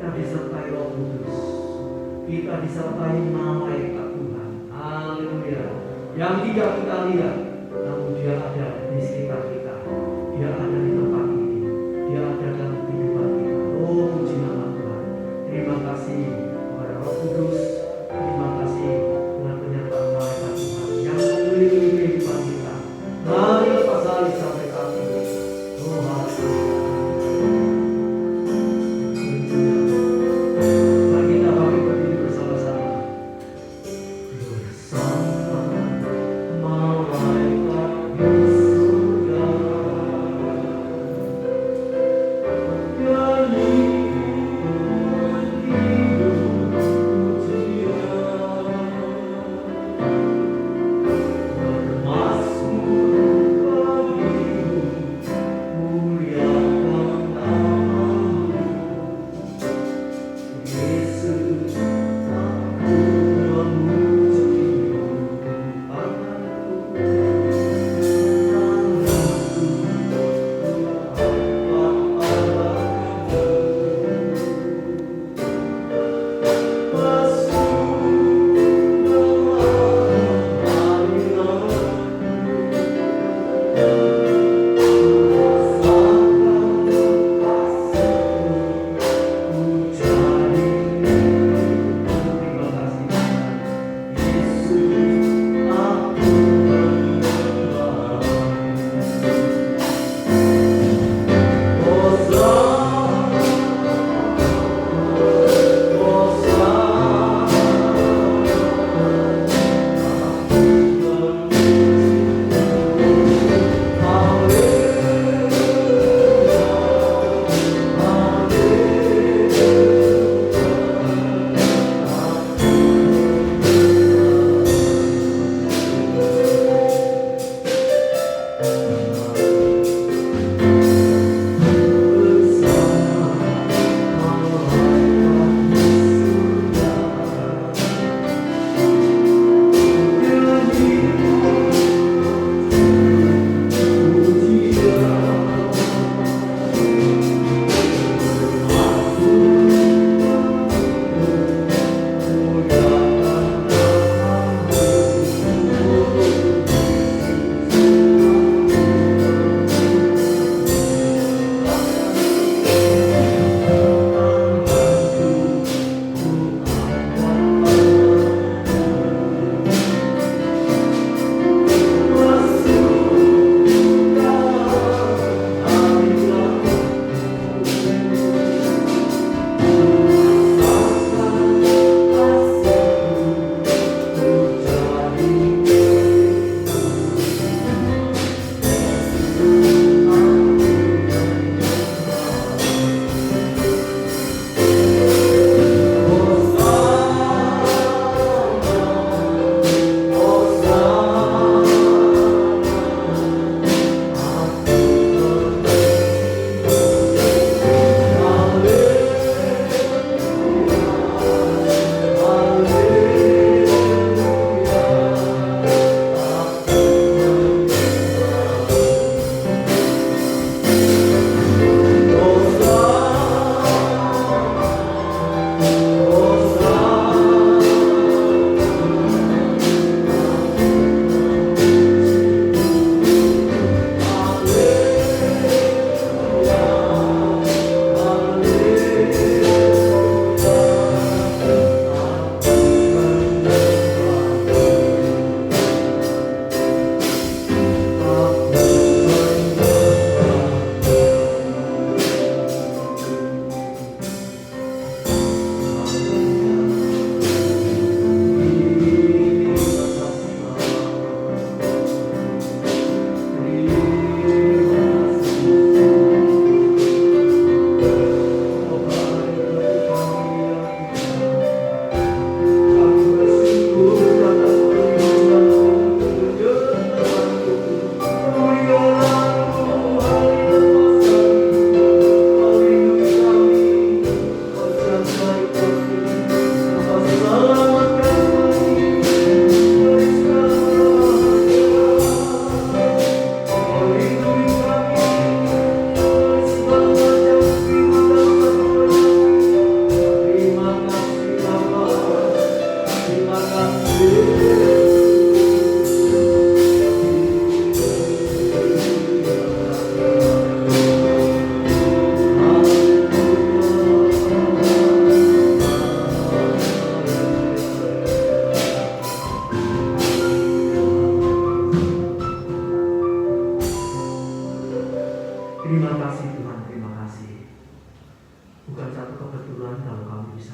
kita disertai Roh Kudus, kita disertai malaikat Tuhan. Haleluya. Yang tidak kita lihat, namun Dia ada di sekitar kita. Dia ada di tempat ini. Dia ada dalam kehidupan kita. Oh, puji nama Tuhan. Terima kasih kepada Roh Kudus. Terima kasih dengan penyertaan malaikat Tuhan yang melindungi kehidupan kita. Mari lepas alih sampai saat ini. Oh, haleluya. Mari kita bangkit berdiri bersama-sama. Bersama malaikat di surga, nyanyi hidup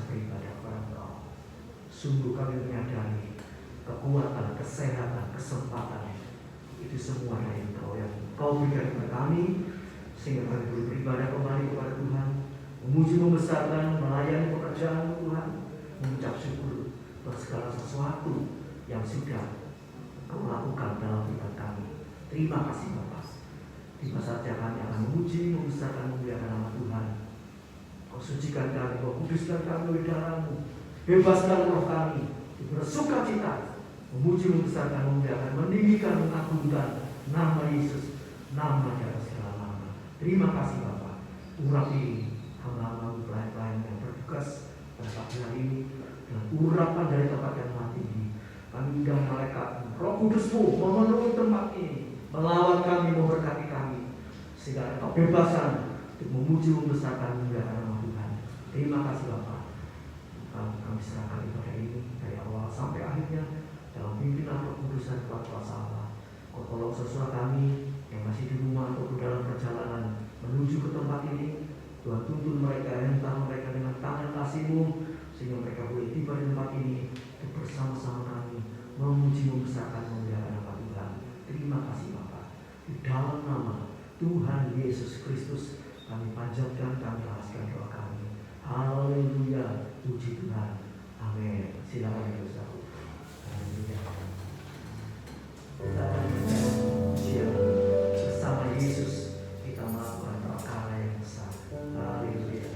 bisa beribadah kepada Engkau. Sungguh kami menyadari kekuatan, kesehatan, kesempatan itu semua dari Engkau yang Kau berikan kepada kami, sehingga kami boleh beribadah kembali kepada Tuhan, memuji, membesarkan, melayani pekerjaan Tuhan, mengucap syukur atas segala sesuatu yang sudah Kau lakukan dalam hidup kami. Terima kasih Bapa. Tiba saatnya kami akan memuji, membesarkan, memuliakan nama Tuhan. Kau sucikan kami, Kau kuduskan kami oleh darah-Mu, bebaskan roh kami, bersuka cita, memuji, membesarkan, memuliakan, meninggikan, mengagungkan nama Yesus, nama di atas segala nama. Terima kasih Bapa. Urapi hamba-hamba pelayan-pelayan yang bertugas pada pagi hari ini dengan urapan dari tempat yang mati ini. Kami undang malaikat Roh Kudus-Mu memenuhi tempat ini, melawat kami, memberkati kami, sehingga ada kebebasan untuk memuji, membesarkan, memuliakan nama Tuhan. Terima kasih Bapa. Kami serahkan ibadah ini dari awal sampai akhirnya dalam pimpinan Roh Kudus dan kuasa Allah. Kau tolong sesuai kami yang masih di rumah ataupun dalam perjalanan menuju ke tempat ini. Tuhan tuntun mereka, hentak mereka dengan tangan kasih-Mu, sehingga mereka boleh tiba di tempat ini untuk bersama-sama kami memuji, membesarkan, memuliakan nama Tuhan. Terima kasih Bapa. Di dalam nama Tuhan Yesus Kristus kami panjatkan, kami alaskan doa kami. Haleluya, puji Tuhan. Amin. Silakan ya saudara. Haleluya. Kita akan pujian bersama Yesus, kita melakukan perkara yang besar. Haleluya.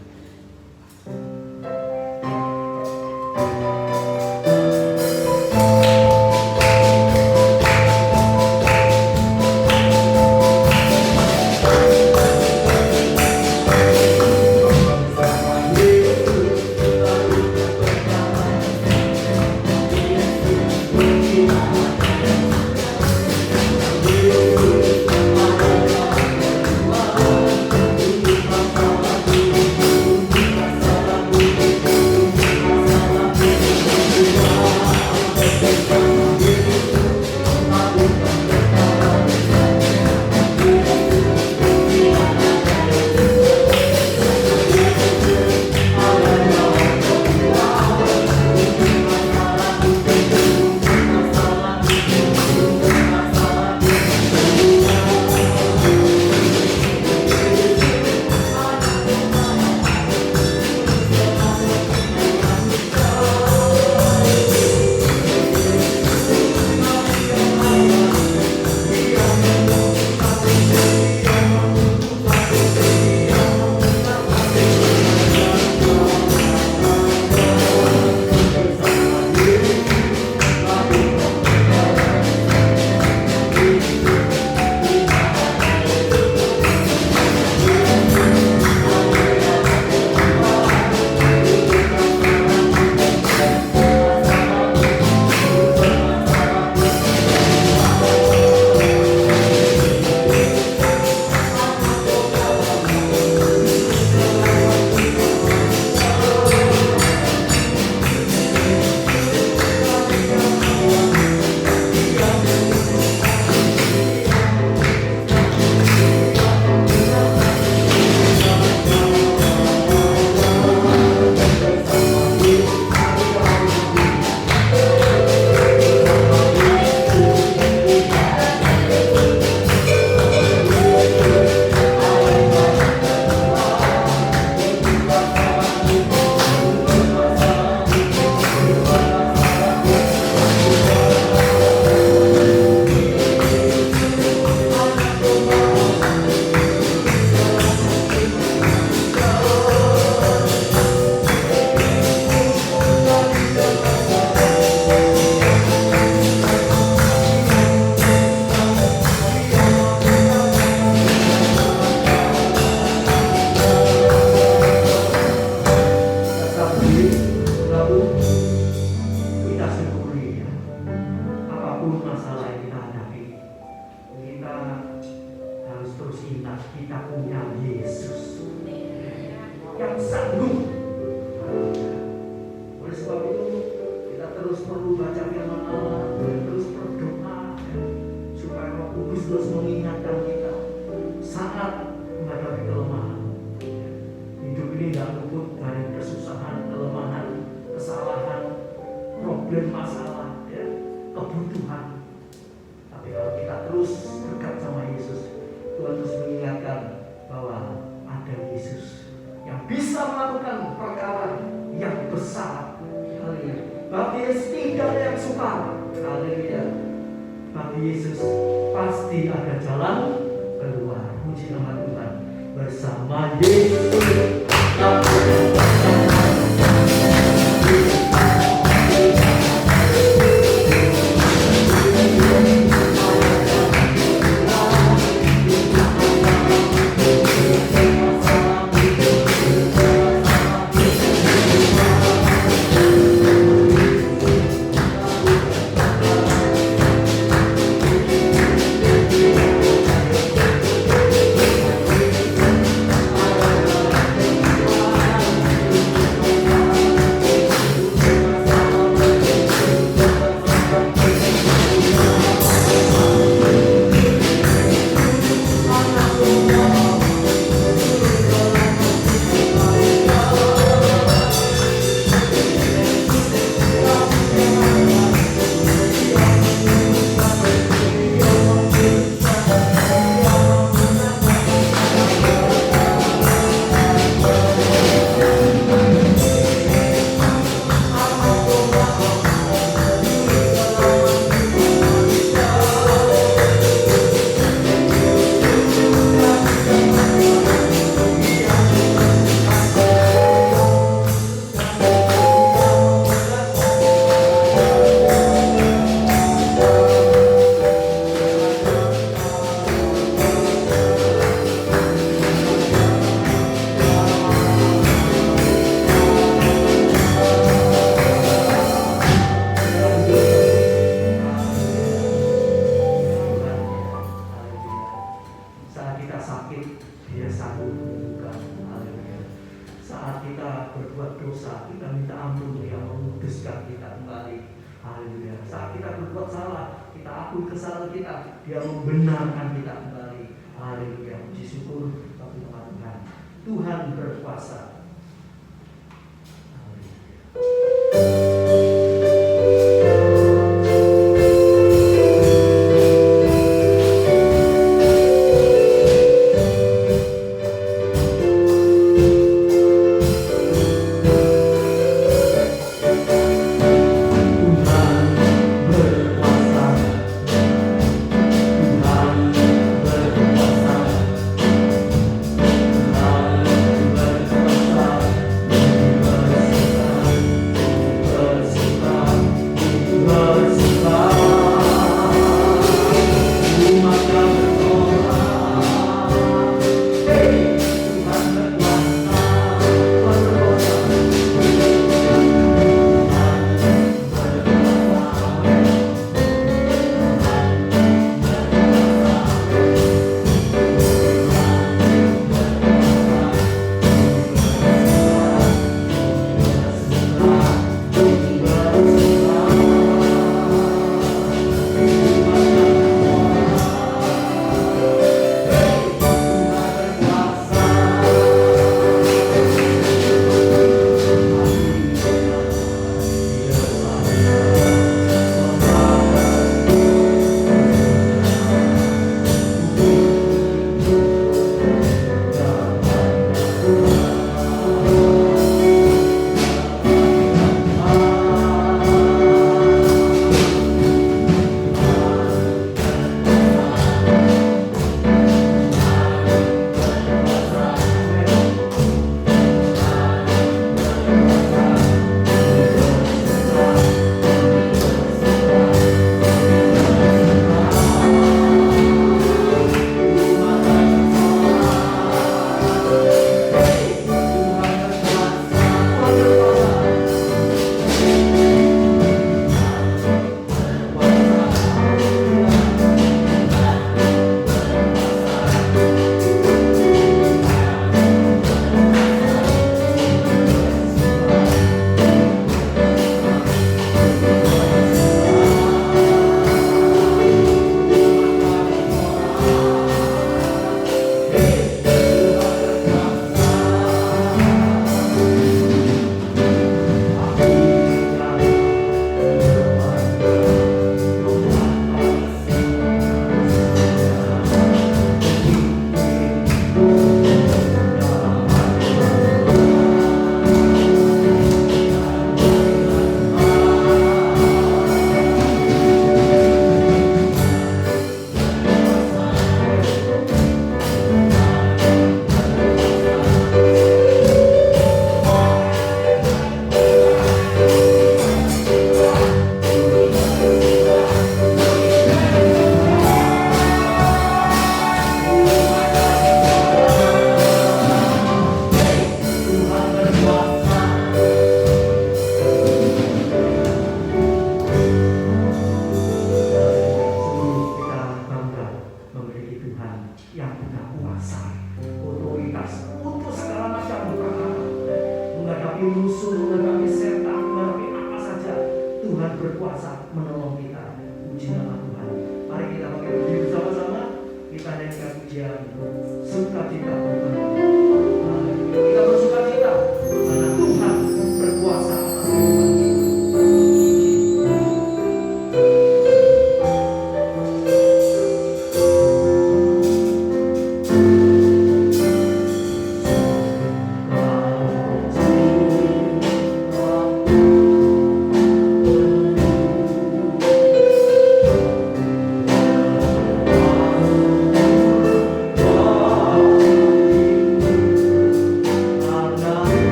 Hidup ini tidak luput dari kesusahan, kelemahan, problem, masalah, ya, kebutuhan. Tapi kalau kita terus dekat sama Yesus, Tuhan terus mengingatkan bahwa ada Yesus yang bisa melakukan perkara yang besar. Haleluya. Bagi Yesus tidak ada yang sukar. Haleluya. Bagi Yesus pasti ada jalan keluar. Puji nama Tuhan. Bersama Yesus Tuhan berkuasa. Tuhan berkuasa.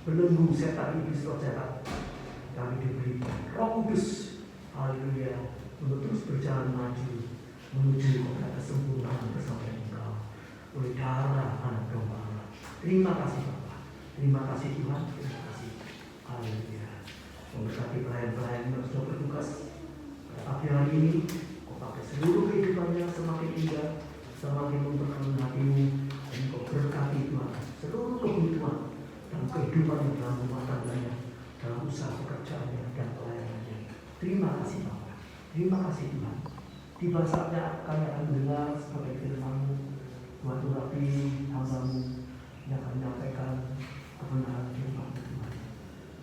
belenggu setan iblis roh jahat. Kami diberi Roh Kudus, haleluya, untuk terus berjalan maju menuju kepada kesempurnaan bersama Engkau oleh darah anak domba Allah. Terima kasih Bapa, terima kasih Tuhan, terima kasih, haleluya. Memberkati pelayan-pelayan yang sudah bertugas pada pagi hari ini, Kau pakai seluruh kehidupannya semakin indah, semakin memperkenalkan hatimu, dan Kau berkati Tuhan seluruh kebutuhan dan kehidupan dalam rumah tangganya, dalam usaha pekerjaannya dan pelayanannya. Terima kasih Bapa, terima kasih Tuhan. Tiba saatnya kami akan mendengar sebagai firman-Mu, Tuhan urapi hamba-Mu yang akan menyampaikan kebenaran firman Tuhan.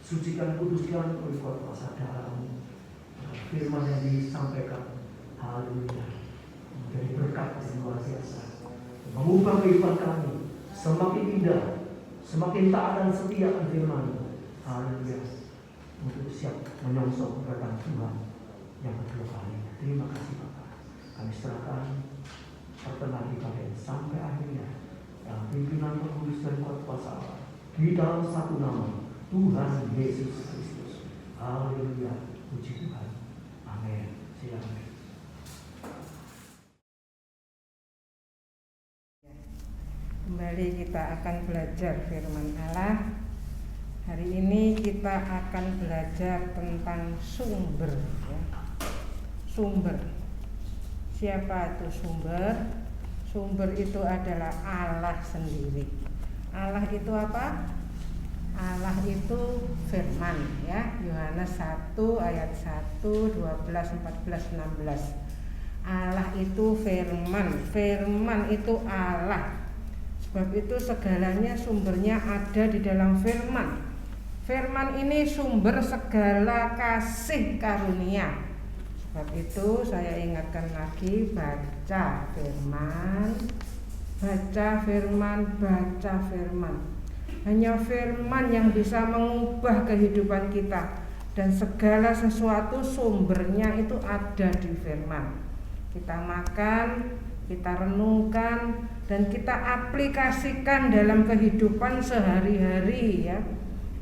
Sucikan, kuduskan oleh kuasa darah-Mu firman yang disampaikan, haleluya, menjadi berkat yang luar biasa, mengubah kehidupan kami semakin indah, semakin taat dan setia akan firman-Mu, haleluya, untuk siap menyongsong datang Tuhan yang kedua kali. Terima kasih Bapa. Kami serahkan pertengahan ibadah ini sampai akhirnya dalam pimpinan pengurus dan kuasa Allah di dalam satu nama Tuhan Yesus Kristus. Haleluya, puji Tuhan. Amin. Silakan. Kembali kita akan belajar firman Allah. Hari ini kita akan belajar tentang sumber, ya. Sumber. Siapa itu sumber? Sumber itu adalah Allah sendiri. Allah itu apa? Allah itu firman, ya. Yohanes 1 ayat 1, 12, 14, 16. Allah itu firman. Firman itu Allah. Sebab itu segalanya sumbernya ada di dalam firman. Firman ini sumber segala kasih karunia. Sebab itu saya ingatkan lagi, baca firman, baca firman, baca firman. Hanya firman yang bisa mengubah kehidupan kita, dan segala sesuatu sumbernya itu ada di firman. Kita makan, kita renungkan, dan kita aplikasikan dalam kehidupan sehari-hari, ya.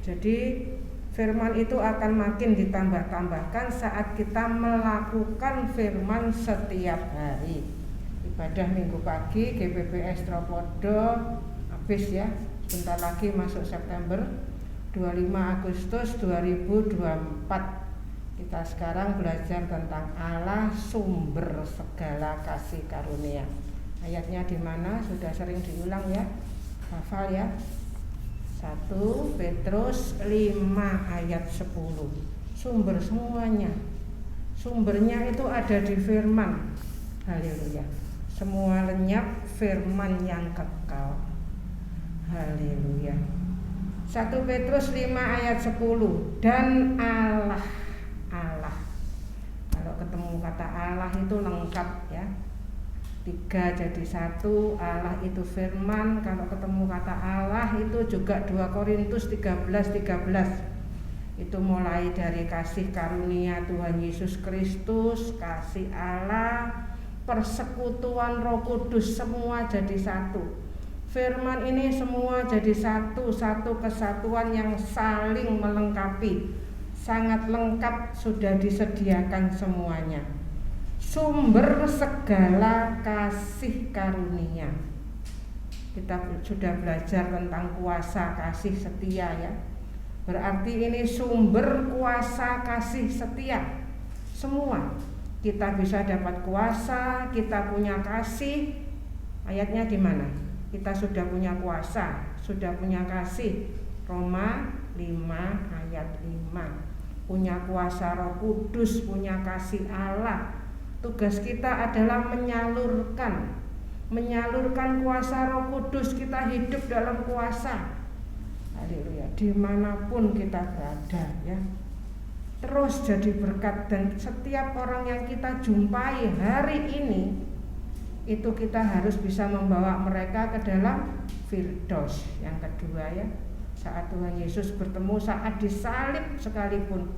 Jadi firman itu akan makin ditambah-tambahkan saat kita melakukan firman setiap hari. Ibadah minggu pagi GPPS Tropodo habis, ya. Sebentar lagi masuk September, 25 Agustus 2024. Kita sekarang belajar tentang Allah sumber segala kasih karunia. Ayatnya di mana? Sudah sering diulang, ya. Hafal, ya. 1 Petrus 5 ayat 10. Sumber semuanya. Sumbernya itu ada di firman. Haleluya. Semua lenyap firman yang kekal. Haleluya. 1 Petrus 5 ayat 10. Dan Allah. Kalau ketemu kata Allah itu lengkap, ya. 3 jadi 1, Allah itu firman. Kalau ketemu kata Allah itu juga 2 Korintus 13:13. Itu mulai dari kasih karunia Tuhan Yesus Kristus, kasih Allah, persekutuan Roh Kudus, semua jadi satu. Firman ini semua jadi satu kesatuan yang saling melengkapi. Sangat lengkap, sudah disediakan semuanya. Sumber segala kasih karunia. Kita sudah belajar tentang kuasa kasih setia, ya. Berarti ini sumber kuasa kasih setia. Semua kita bisa dapat kuasa, kita punya kasih. Ayatnya di mana? Kita sudah punya kuasa, sudah punya kasih. Roma 5 ayat 5. Punya kuasa Roh Kudus, punya kasih Allah. Tugas kita adalah menyalurkan kuasa Roh Kudus. Kita hidup dalam kuasa. Haleluya. Dimanapun kita berada, ya. Terus jadi berkat, dan setiap orang yang kita jumpai hari ini itu kita harus bisa membawa mereka ke dalam Firdaus. Yang kedua, ya, saat Tuhan Yesus bertemu, saat disalib sekalipun,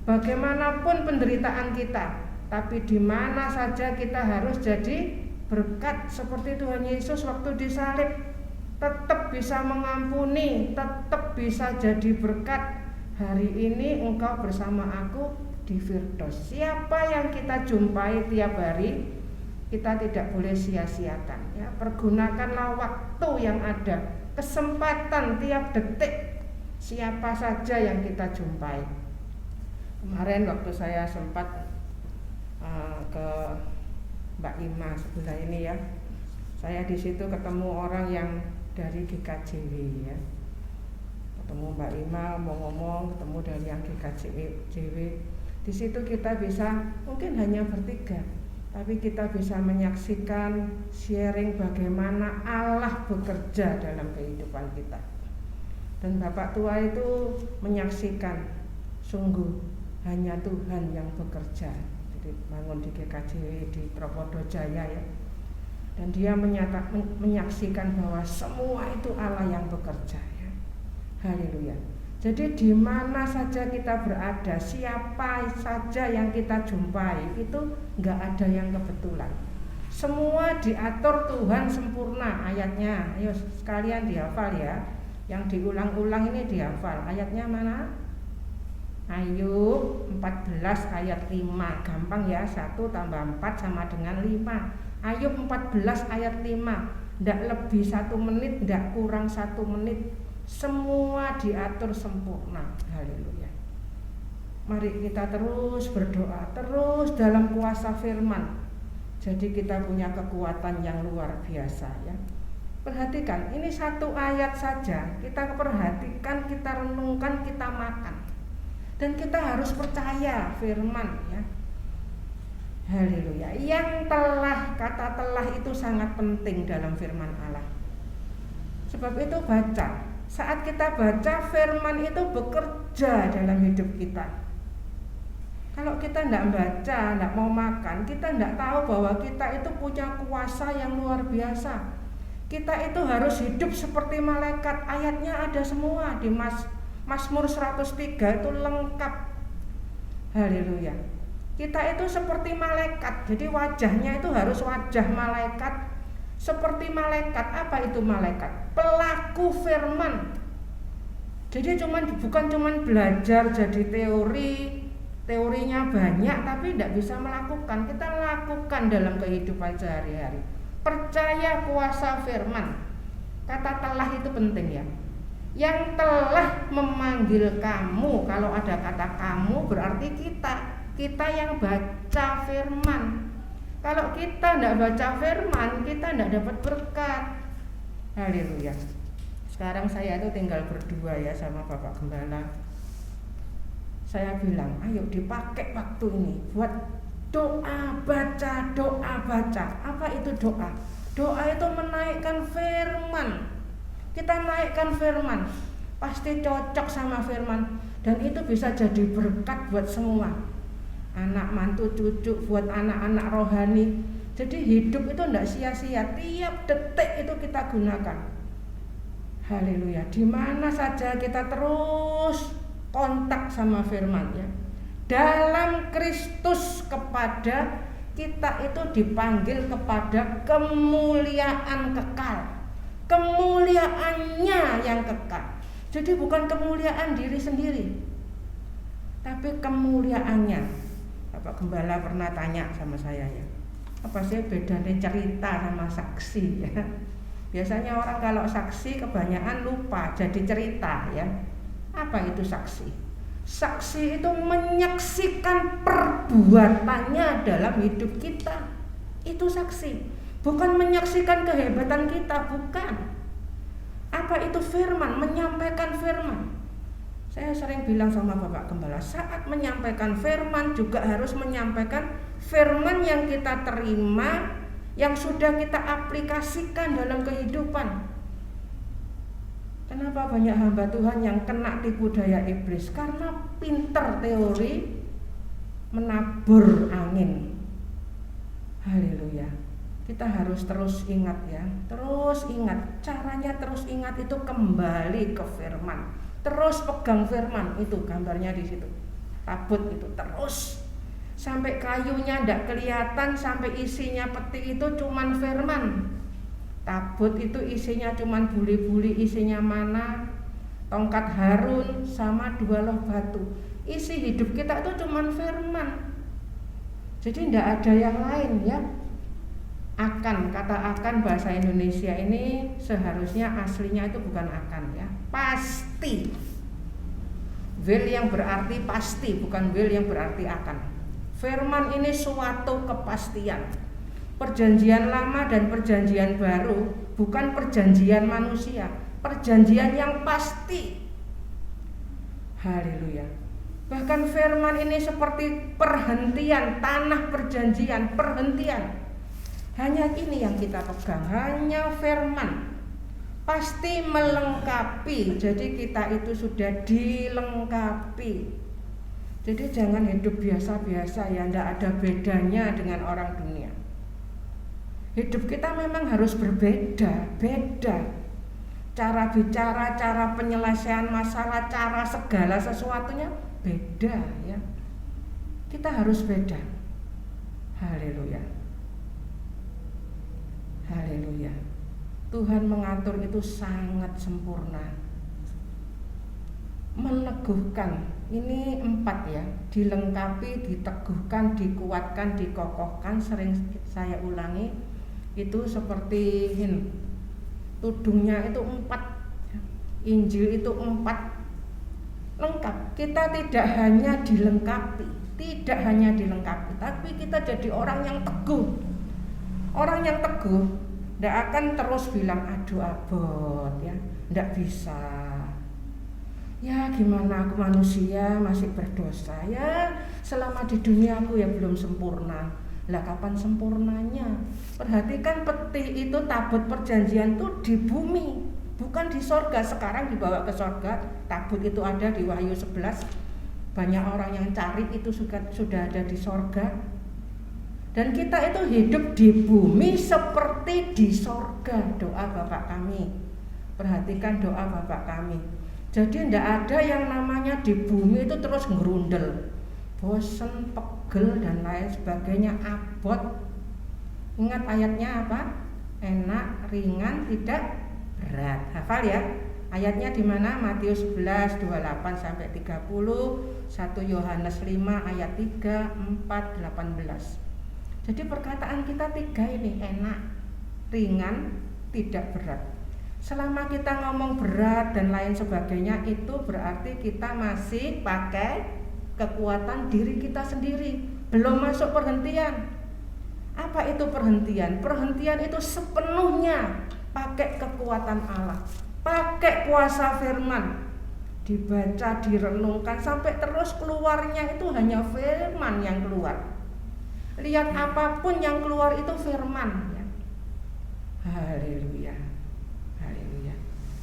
bagaimanapun penderitaan kita, tapi di mana saja kita harus jadi berkat seperti Tuhan Yesus waktu disalib. tetap bisa mengampuni, tetap bisa jadi berkat. Hari ini engkau bersama aku di Firdaus. Siapa yang kita jumpai tiap hari, kita tidak boleh sia-siakan ya. Pergunakanlah waktu yang ada, kesempatan tiap detik, siapa saja yang kita jumpai. Kemarin waktu saya sempat ke Mbak Ima sebelah ini ya, saya di situ ketemu orang yang dari GKJW ya, ketemu Mbak Ima ngomong-ngomong, ketemu dari yang GKJW. Di situ kita bisa mungkin hanya bertiga, tapi kita bisa menyaksikan, sharing bagaimana Allah bekerja dalam kehidupan kita. Dan Bapak tua itu menyaksikan, sungguh hanya Tuhan yang bekerja. Jadi bangun di GKJW di Tropodo Jaya ya. Dan dia menyaksikan bahwa semua itu Allah yang bekerja ya. Haleluya. Jadi di mana saja kita berada, siapa saja yang kita jumpai, itu enggak ada yang kebetulan. Semua diatur Tuhan sempurna ayatnya. Ayo sekalian dihafal ya. Yang diulang-ulang ini dihafal. Ayatnya mana? Ayub 14 ayat 5. Gampang ya, 1 tambah 4 sama dengan 5. Ayub 14 ayat 5. Tidak lebih 1 menit, tidak kurang 1 menit. Semua diatur sempurna. Haleluya. Mari kita terus berdoa, terus dalam kuasa firman. Jadi kita punya kekuatan yang luar biasa ya. Perhatikan, ini 1 ayat saja. Kita perhatikan, kita renungkan, kita makan. Dan kita harus percaya firman ya. Haleluya. Yang telah, kata telah itu sangat penting dalam firman Allah. Sebab itu baca. Saat kita baca firman itu bekerja dalam hidup kita. Kalau kita tidak baca, tidak mau makan, kita tidak tahu bahwa kita itu punya kuasa yang luar biasa. Kita itu harus hidup seperti malaikat. Ayatnya ada semua di Mazmur 103 itu lengkap. Haleluya. Kita itu seperti malaikat. Jadi wajahnya itu harus wajah malaikat. Seperti malaikat. Apa itu malaikat? Pelaku firman. Jadi bukan cuman belajar jadi teorinya banyak tapi tidak bisa melakukan. Kita lakukan dalam kehidupan sehari-hari. Percaya kuasa firman. Kata telah itu penting ya. Yang telah memanggil kamu. Kalau ada kata kamu berarti kita yang baca firman. Kalau kita tidak baca firman, kita tidak dapat berkat. Haleluya. Sekarang saya itu tinggal berdua ya sama Bapak Gembala. Saya bilang, ayo dipakai waktu ini buat doa baca, doa baca. Apa itu doa? Doa itu menaikkan firman. Kita naikkan firman, pasti cocok sama firman. Dan itu bisa jadi berkat buat semua. Anak, mantu, cucu, buat anak-anak rohani. Jadi hidup itu tidak sia-sia. Tiap detik itu kita gunakan. Haleluya. Di mana saja kita terus kontak sama firman ya. Dalam Kristus kepada kita itu dipanggil kepada kemuliaan kekal. Kemuliaannya yang kekal. Jadi bukan kemuliaan diri sendiri, tapi kemuliaannya. Bapak Gembala pernah tanya sama saya ya, apa sih bedanya cerita sama saksi ya? Biasanya orang kalau saksi kebanyakan lupa jadi cerita ya. Apa itu saksi? Saksi itu menyaksikan perbuatannya dalam hidup kita. Itu saksi. Bukan menyaksikan kehebatan kita, bukan. Apa itu firman? Menyampaikan firman. Saya sering bilang sama Bapak Gembala, saat menyampaikan firman juga harus menyampaikan firman yang kita terima, yang sudah kita aplikasikan dalam kehidupan. Kenapa banyak hamba Tuhan yang kena tipu daya iblis? Karena pinter teori, menabur angin. Haleluya. Kita harus terus ingat ya, terus ingat. Caranya terus ingat itu kembali ke firman. Terus pegang firman, itu gambarnya di situ. Tabut itu terus sampai kayunya tidak kelihatan, sampai isinya peti itu cuman firman. Tabut itu isinya cuman buli-buli, isinya mana, tongkat Harun sama 2 loh batu. Isi hidup kita itu cuman firman. Jadi tidak ada yang lain ya. Akan, kata akan bahasa Indonesia ini seharusnya aslinya itu bukan akan ya, pasti. Will yang berarti pasti, bukan will yang berarti akan. Firman ini suatu kepastian. Perjanjian lama dan perjanjian baru bukan perjanjian manusia, perjanjian yang pasti. Haleluya. Bahkan firman ini seperti perhentian, tanah perjanjian, perhentian. Hanya ini yang kita pegang, hanya firman. Pasti melengkapi. Jadi kita itu sudah dilengkapi. Jadi jangan hidup biasa-biasa ya, tidak ada bedanya dengan orang dunia. Hidup kita memang harus berbeda, beda. Cara bicara, cara penyelesaian masalah, cara segala sesuatunya beda ya. Kita harus beda. Haleluya. Haleluya. Tuhan mengatur itu sangat sempurna. Meneguhkan. Ini 4 ya. Dilengkapi, diteguhkan, dikuatkan, dikokohkan. Sering saya ulangi. Itu seperti ini. Tudungnya itu 4. Injil itu 4. Lengkap. Kita tidak hanya dilengkapi. Tidak hanya dilengkapi. Tapi kita jadi orang yang teguh. Orang yang teguh tidak akan terus bilang aduh abot ya, tidak bisa. Ya gimana, aku manusia masih berdosa ya, selama di dunia aku ya belum sempurna. Lah kapan sempurnanya? Perhatikan peti itu, tabut perjanjian itu di bumi, bukan di sorga. Sekarang dibawa ke sorga. Tabut itu ada di Wahyu 11. Banyak orang yang cari, itu sudah ada di sorga. Dan kita itu hidup di bumi seperti di sorga. Doa Bapak kami. Perhatikan doa Bapak kami. Jadi tidak ada yang namanya di bumi itu terus ngerundel, bosen, pegel dan lain sebagainya, abot. Ingat ayatnya apa? Enak, ringan, tidak berat. Hafal ya. Ayatnya di mana? Matius 11 28 sampai 30, 1 Yohanes 5 ayat 3, 4, 18. Jadi perkataan kita 3 ini, enak, ringan, tidak berat. Selama kita ngomong berat dan lain sebagainya, itu berarti kita masih pakai kekuatan diri kita sendiri, belum masuk perhentian. Apa itu perhentian? Perhentian itu sepenuhnya pakai kekuatan Allah, pakai kuasa firman, dibaca, direnungkan sampai terus keluarnya itu hanya firman yang keluar. Lihat apapun yang keluar itu firman ya. Haleluya. Haleluya.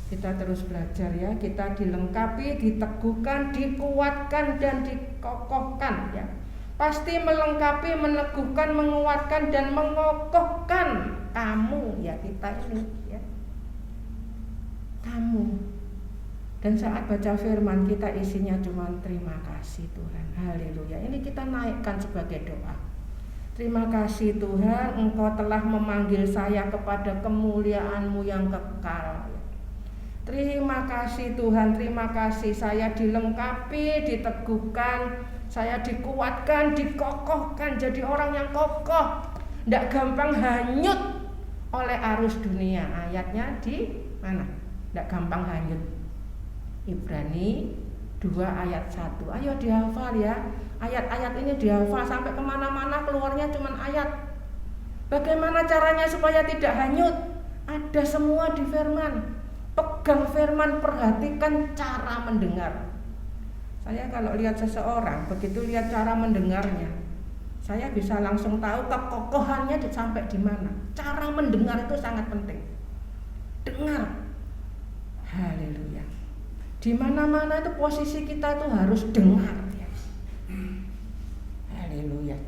Kita terus belajar ya, kita dilengkapi, diteguhkan, dikuatkan dan dikokohkan ya. Pasti melengkapi, meneguhkan, menguatkan dan mengokohkan kamu ya, kita ini ya. Kamu. Dan saat baca firman kita isinya cuma terima kasih Tuhan. Haleluya. Ini kita naikkan sebagai doa. Terima kasih Tuhan, Engkau telah memanggil saya kepada kemuliaan-Mu yang kekal. Terima kasih Tuhan, terima kasih saya dilengkapi, diteguhkan, saya dikuatkan, dikokohkan, jadi orang yang kokoh, tidak gampang hanyut oleh arus dunia. Ayatnya di mana? Tidak gampang hanyut. Ibrani 2 ayat 1. Ayo dihafal ya. Ayat-ayat ini dihafal sampai kemana-mana, keluarnya cuma ayat. Bagaimana caranya supaya tidak hanyut? Ada semua di firman. Pegang firman, perhatikan cara mendengar. Saya kalau lihat seseorang, begitu lihat cara mendengarnya, saya bisa langsung tahu kekokohannya sampai di mana. Cara mendengar itu sangat penting. Dengar. Haleluya. Di mana-mana itu posisi kita itu harus dengar. Haleluya.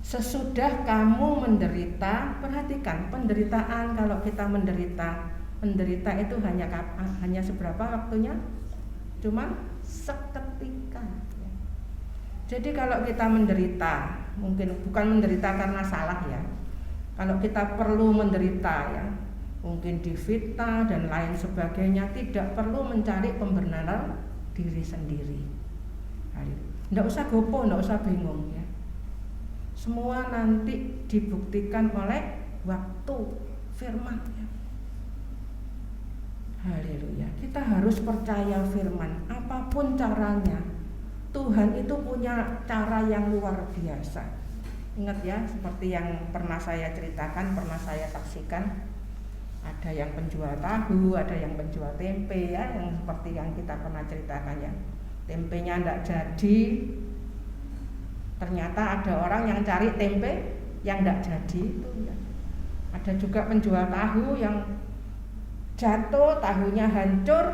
Sesudah kamu menderita, perhatikan penderitaan. Kalau kita menderita itu hanya seberapa waktunya? Cuma seketika. Jadi kalau kita menderita, mungkin bukan menderita karena salah ya. Kalau kita perlu menderita ya, mungkin difitnah dan lain sebagainya, tidak perlu mencari pembenaran diri sendiri. Tidak usah gopoh, tidak usah bingung ya. Semua nanti dibuktikan oleh waktu firman ya. Haleluya. Kita harus percaya firman apapun caranya. Tuhan itu punya cara yang luar biasa. Ingat ya, seperti yang pernah saya ceritakan, pernah saya saksikan. Ada yang penjual tahu, ada yang penjual tempe ya, yang seperti yang kita pernah ceritakan ya. Tempenya tidak jadi, ternyata ada orang yang cari tempe yang tidak jadi itu ya. Ada juga penjual tahu yang jatuh, tahunya hancur,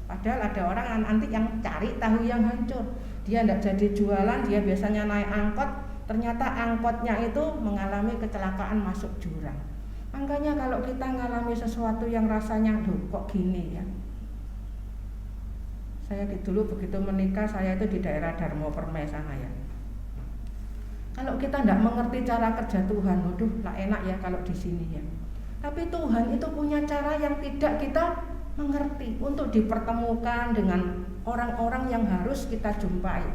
padahal ada orang nanti yang cari tahu yang hancur. Dia tidak jadi jualan, dia biasanya naik angkot, ternyata angkotnya itu mengalami kecelakaan masuk jurang. Makanya kalau kita mengalami sesuatu yang rasanya kok gini ya. Saya dulu begitu menikah, saya itu di daerah Darmo Permai sana ya. Kalau kita tidak mengerti cara kerja Tuhan, waduh lah enak ya kalau di sini ya. Tapi Tuhan itu punya cara yang tidak kita mengerti untuk dipertemukan dengan orang-orang yang harus kita jumpai.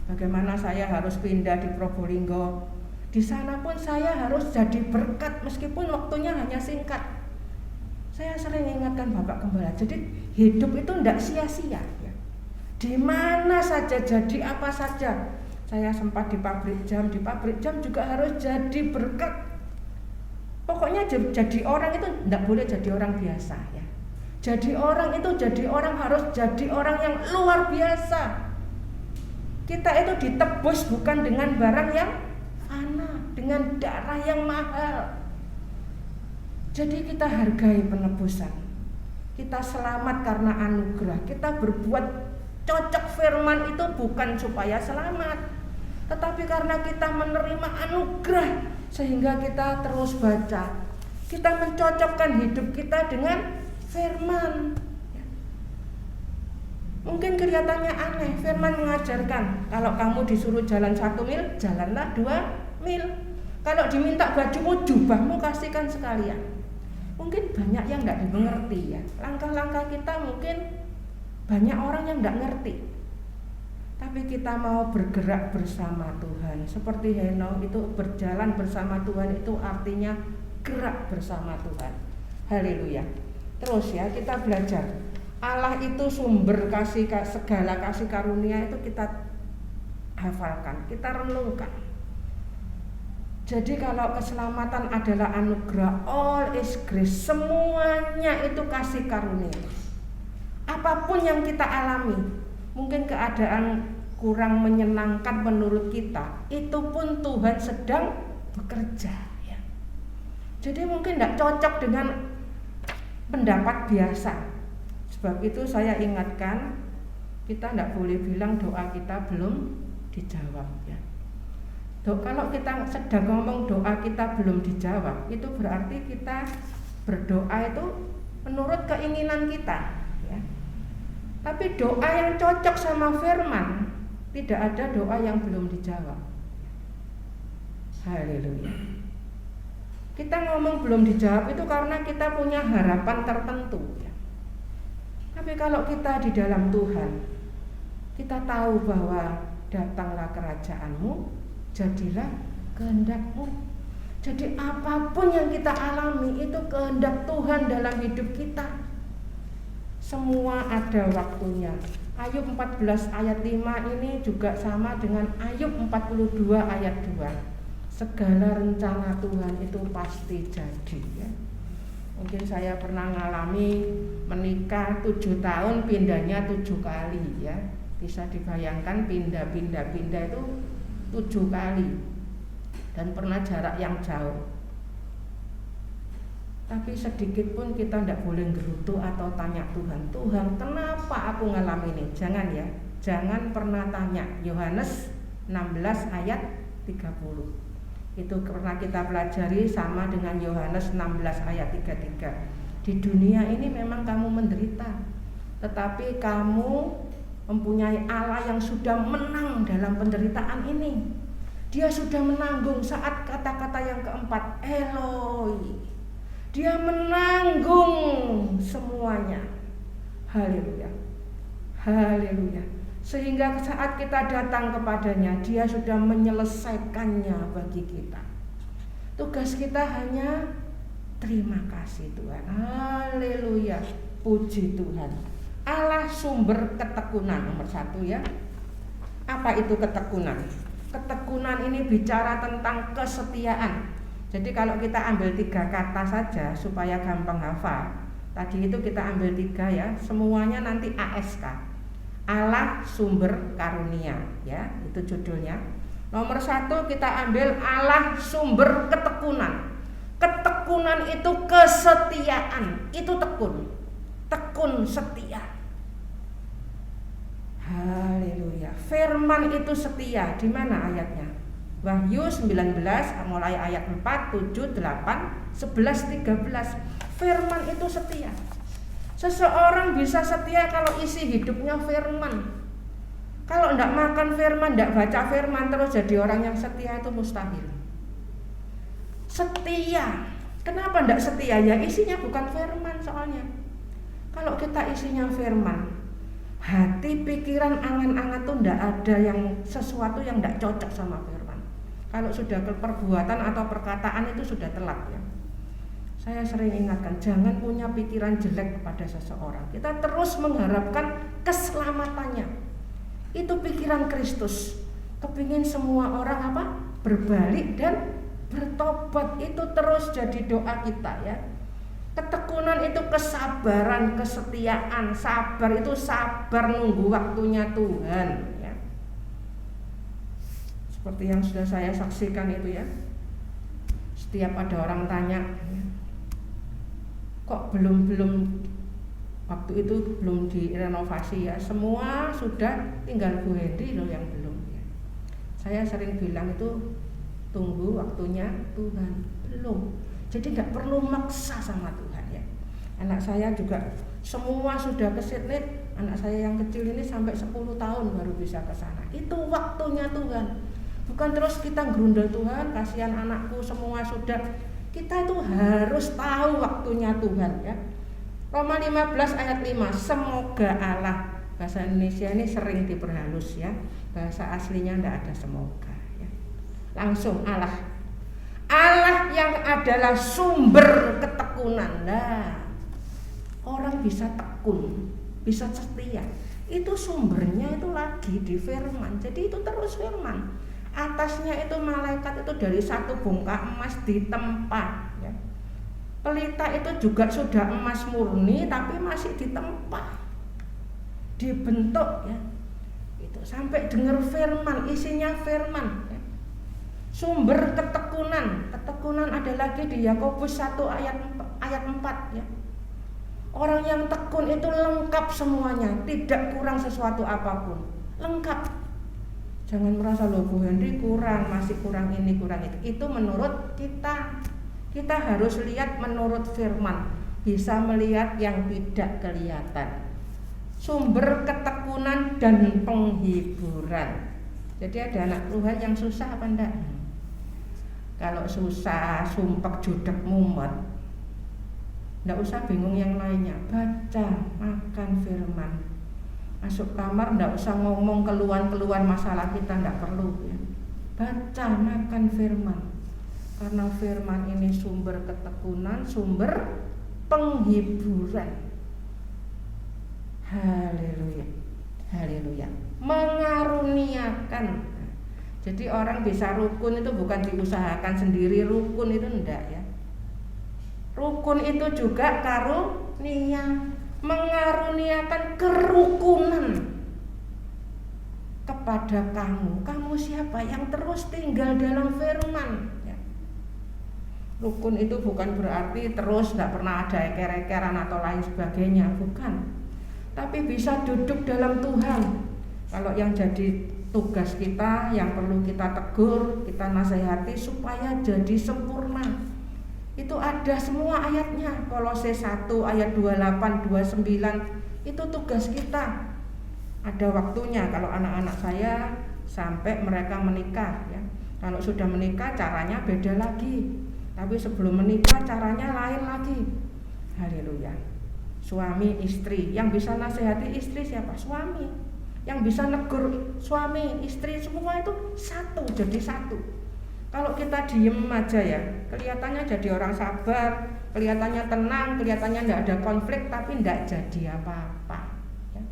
Bagaimana saya harus pindah di Probolinggo. Di sana pun saya harus jadi berkat meskipun waktunya hanya singkat. Saya sering ingatkan Bapak Gembala, jadi hidup itu tidak sia-sia ya. Di mana saja jadi apa saja. Saya sempat di pabrik jam juga harus jadi berkat. Pokoknya jadi orang itu tidak boleh jadi orang biasa ya. Jadi orang itu harus jadi orang yang luar biasa. Kita itu ditebus bukan dengan barang yang fana, dengan darah yang mahal. Jadi kita hargai penebusan. Kita selamat karena anugerah. Kita berbuat cocok firman itu bukan supaya selamat, tetapi karena kita menerima anugerah sehingga kita terus baca. Kita mencocokkan hidup kita dengan firman. Mungkin kelihatannya aneh, firman mengajarkan kalau kamu disuruh jalan 1 mil, jalanlah 2 mil. Kalau diminta bajumu, jubahmu kasihkan sekalian. Mungkin banyak yang tidak dimengerti ya. Langkah-langkah kita mungkin banyak orang yang tidak ngerti. Tapi kita mau bergerak bersama Tuhan. Seperti Henok itu berjalan bersama Tuhan itu artinya gerak bersama Tuhan. Haleluya. Terus ya kita belajar. Allah itu sumber segala kasih karunia itu kita hafalkan, kita renungkan. Jadi kalau keselamatan adalah anugerah, all is grace, semuanya itu kasih karunia. Apapun yang kita alami, mungkin keadaan kurang menyenangkan menurut kita, itu pun Tuhan sedang bekerja ya. Jadi mungkin tidak cocok dengan pendapat biasa. Sebab itu saya ingatkan, kita tidak boleh bilang doa kita belum dijawab ya. Kalau kita sedang ngomong doa kita belum dijawab, itu berarti kita berdoa itu menurut keinginan kita ya. Tapi doa yang cocok sama firman, tidak ada doa yang belum dijawab. Haleluya. Kita ngomong belum dijawab itu karena kita punya harapan tertentu ya. Tapi kalau kita di dalam Tuhan, kita tahu bahwa datanglah kerajaanmu, jadilah kehendak-Mu. Jadi apapun yang kita alami itu kehendak Tuhan dalam hidup kita. Semua ada waktunya. Ayub 14 ayat 5 ini juga sama dengan Ayub 42 ayat 2. Segala rencana Tuhan itu pasti jadi ya. Mungkin saya pernah mengalami menikah 7 tahun, pindahnya 7 kali ya. Bisa dibayangkan pindah itu 7 kali. Dan pernah jarak yang jauh. Tapi sedikit pun kita tidak boleh gerutu atau tanya Tuhan, Tuhan kenapa aku ngalami ini? Jangan ya, jangan pernah tanya. Yohanes 16 ayat 30. Itu pernah kita pelajari sama dengan Yohanes 16 ayat 33. Di dunia ini memang kamu menderita, tetapi kamu mempunyai Allah yang sudah menang dalam penderitaan ini. Dia sudah menanggung saat kata-kata yang keempat, Eloi. Dia menanggung semuanya. Haleluya. Haleluya. Sehingga saat kita datang kepadanya, dia sudah menyelesaikannya bagi kita. Tugas kita hanya terima kasih Tuhan. Haleluya. Puji Tuhan. Allah sumber ketekunan nomor 1 ya. Apa itu ketekunan? Ketekunan ini bicara tentang kesetiaan. Jadi kalau kita ambil 3 kata saja supaya gampang hafal. Tadi itu kita ambil 3 ya. Semuanya nanti ASK. Allah sumber karunia ya. Itu judulnya. Nomor 1 kita ambil Allah sumber ketekunan. Ketekunan itu kesetiaan. Itu tekun. Tekun setia. Haleluya. Firman itu setia. Di mana ayatnya? Wahyu 19 mulai ayat 4, 7, 8, 11, 13. Firman itu setia. Seseorang bisa setia kalau isi hidupnya firman. Kalau tidak makan firman, tidak baca firman terus jadi orang yang setia itu mustahil. Setia. Kenapa tidak setia? Ya isinya bukan firman soalnya. Kalau kita isinya firman, hati, pikiran, angan-angan itu tidak ada yang sesuatu yang tidak cocok sama firman. Kalau sudah ke perbuatan atau perkataan itu sudah telat ya. Saya sering ingatkan, jangan punya pikiran jelek kepada seseorang. Kita terus mengharapkan keselamatannya. Itu pikiran Kristus. Kepingin semua orang apa? Berbalik dan bertobat. Itu terus jadi doa kita ya. Ketekunan itu kesabaran, kesetiaan. Sabar itu sabar nunggu waktunya Tuhan ya. Seperti yang sudah saya saksikan itu ya. Setiap ada orang tanya, kok belum waktu itu belum direnovasi ya. Semua sudah, tinggal Bu Hendy loh yang belum ya. Saya sering bilang itu tunggu waktunya Tuhan. Belum. Jadi tidak perlu maksa sama Tuhan ya. Anak saya juga semua sudah ke Sydney. Anak saya yang kecil ini sampai 10 tahun baru bisa ke sana. Itu waktunya Tuhan. Bukan terus kita gerundel Tuhan, kasihan anakku semua sudah. Kita itu harus tahu waktunya Tuhan ya. Roma 15 ayat 5. Semoga Allah. Bahasa Indonesia ini sering diperhalus ya. Bahasa aslinya tidak ada semoga ya. Langsung Allah. Allah yang adalah sumber ketekunan. Nah, orang bisa tekun, bisa setia. Itu sumbernya itu lagi di firman. Jadi itu terus firman. Atasnya itu malaikat itu dari 1 bongkah emas ditempa ya. Pelita itu juga sudah emas murni tapi masih ditempa, dibentuk ya. Itu sampai dengar firman, isinya firman ya. Sumber ketekunan. Ketekunan ada lagi di Yakobus 1 ayat 4 ya. Orang yang tekun itu lengkap semuanya, tidak kurang sesuatu apapun. Lengkap. Jangan merasa loh Bu Hendy kurang, masih kurang ini, kurang itu. Itu menurut kita. Kita harus lihat menurut firman. Bisa melihat yang tidak kelihatan. Sumber ketekunan dan penghiburan. Jadi ada anak Tuhan yang susah apa enggak? Kalau susah, sumpek, judak, mumet, enggak usah bingung yang lainnya. Baca, makan firman. Masuk kamar enggak usah ngomong keluhan-keluhan masalah kita, enggak perlu ya. Baca, makan firman. Karena firman ini sumber ketekunan, sumber penghiburan. Haleluya. Haleluya. Mengaruniakan. Jadi orang bisa rukun itu bukan diusahakan sendiri, rukun itu enggak ya. Rukun itu juga karunia. Mengaruniakan kerukunan kepada kamu. Kamu siapa? Yang terus tinggal dalam firman ya. Rukun itu bukan berarti terus tidak pernah ada eker-ekeran atau lain sebagainya, bukan. Tapi bisa duduk dalam Tuhan. Kalau yang jadi tugas kita, yang perlu kita tegur, kita nasihati supaya jadi sempurna. Itu ada semua ayatnya. Kolose 1 ayat 28, 29. Itu tugas kita. Ada waktunya. Kalau anak-anak saya sampai mereka menikah ya. Kalau sudah menikah caranya beda lagi. Tapi sebelum menikah caranya lain lagi. Haleluya. Suami istri, yang bisa nasihati istri siapa? Suami. Yang bisa negur suami, istri, semua itu satu, jadi satu. Kalau kita diem aja ya, kelihatannya jadi orang sabar, kelihatannya tenang, kelihatannya tidak ada konflik, tapi tidak jadi apa-apa ya.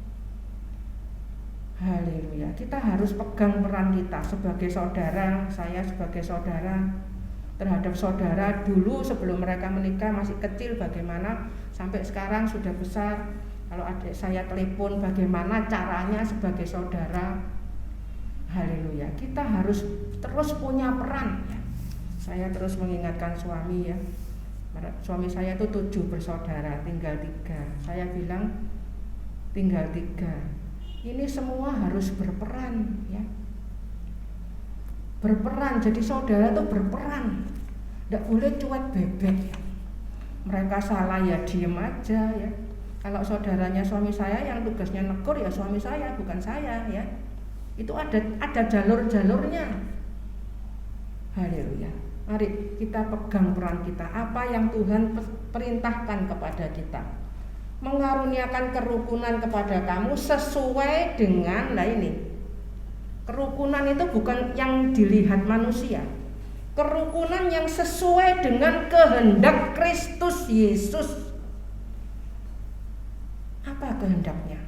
Haleluya. Kita harus pegang peran kita sebagai saudara. Saya sebagai saudara terhadap saudara dulu sebelum mereka menikah masih kecil bagaimana, sampai sekarang sudah besar. Kalau adik saya telepon bagaimana caranya sebagai saudara. Haleluya. Kita harus terus punya peran ya. Saya terus mengingatkan suami ya. Suami saya itu 7 bersaudara, tinggal 3. Saya bilang tinggal 3. Ini semua harus berperan ya. Berperan, jadi saudara itu berperan. Tidak boleh cuek bebek ya. Mereka salah ya diem aja ya. Kalau saudaranya suami saya yang tugasnya negur ya suami saya, bukan saya ya. Itu ada jalur-jalurnya. Haleluya. Mari kita pegang peran kita. Apa yang Tuhan perintahkan kepada kita. Mengaruniakan kerukunan kepada kamu sesuai dengan ini. Kerukunan itu bukan yang dilihat manusia. Kerukunan yang sesuai dengan kehendak Kristus Yesus. Apa kehendaknya?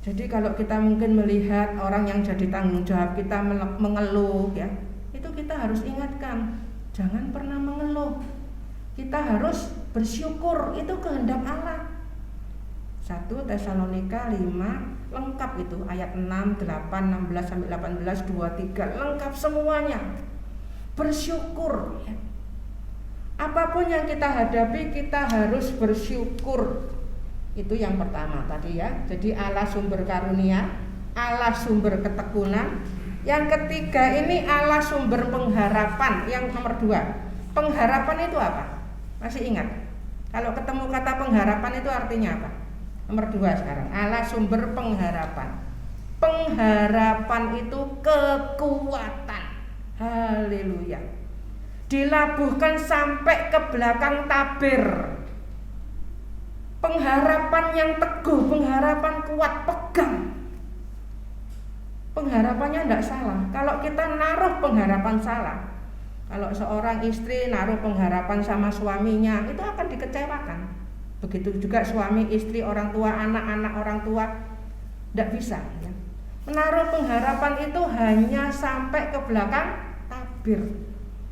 Jadi kalau kita mungkin melihat orang yang jadi tanggung jawab kita mengeluh ya, itu kita harus ingatkan, jangan pernah mengeluh. Kita harus bersyukur, itu kehendak Allah. 1 Tesalonika 5 lengkap itu, ayat 6, 8, 16 sampai 18, 23 lengkap semuanya. Bersyukur ya. Apapun yang kita hadapi kita harus bersyukur. Itu yang pertama tadi ya. Jadi Allah sumber karunia, Allah sumber ketekunan. Yang ketiga ini Allah sumber pengharapan. Yang nomor 2, pengharapan itu apa? Masih ingat? Kalau ketemu kata pengharapan itu artinya apa? Nomor 2 sekarang, Allah sumber pengharapan. Pengharapan itu kekuatan. Haleluya. Dilabuhkan sampai ke belakang tabir. Pengharapan yang teguh, pengharapan kuat, pegang. Pengharapannya tidak salah. Kalau kita naruh pengharapan salah, kalau seorang istri naruh pengharapan sama suaminya, itu akan dikecewakan. Begitu juga suami, istri, orang tua, anak-anak orang tua, tidak bisa ya. Menaruh pengharapan itu hanya sampai ke belakang tabir.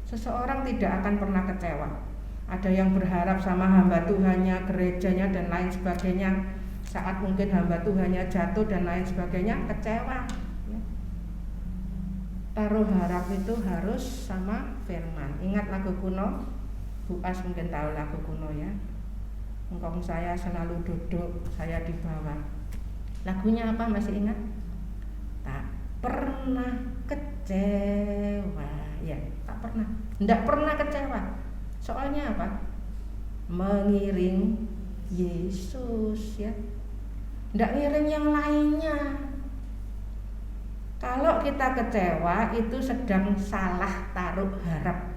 Seseorang tidak akan pernah kecewa. Ada yang berharap sama hamba Tuhannya, gerejanya dan lain sebagainya. Saat mungkin hamba Tuhannya jatuh dan lain sebagainya, kecewa ya. Taruh harap itu harus sama firman. Ingat lagu kuno? Bu As mungkin tahu lagu kuno ya. Engkong saya selalu duduk, saya di bawah. Lagunya apa, masih ingat? Tak pernah kecewa ya, tak pernah. Tidak pernah kecewa. Soalnya apa? Mengiring Yesus ya. Tidak ngiring yang lainnya. Kalau kita kecewa itu sedang salah taruh harap.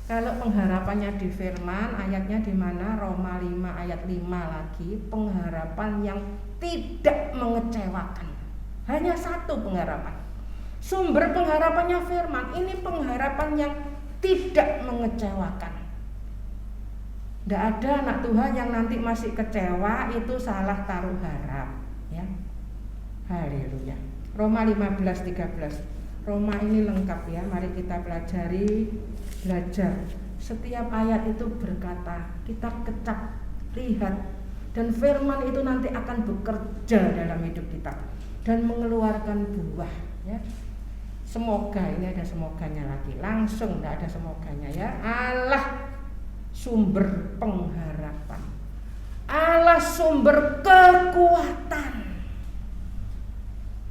Kalau pengharapannya di firman, ayatnya di mana? Roma 5 ayat 5 lagi, pengharapan yang tidak mengecewakan. Hanya satu pengharapan. Sumber pengharapannya firman. Ini pengharapan yang tidak mengecewakan. Tidak ada anak Tuhan yang nanti masih kecewa, itu salah taruh harap ya. Haleluya. Roma 15:13. Roma ini lengkap ya, mari kita pelajari, belajar. Setiap ayat itu berkata, kita kecap, lihat, dan firman itu nanti akan bekerja dalam hidup kita dan mengeluarkan buah ya. Semoga, ini ada semoganya lagi, langsung tidak ada semoganya ya. Allah sumber pengharapan, Allah sumber kekuatan.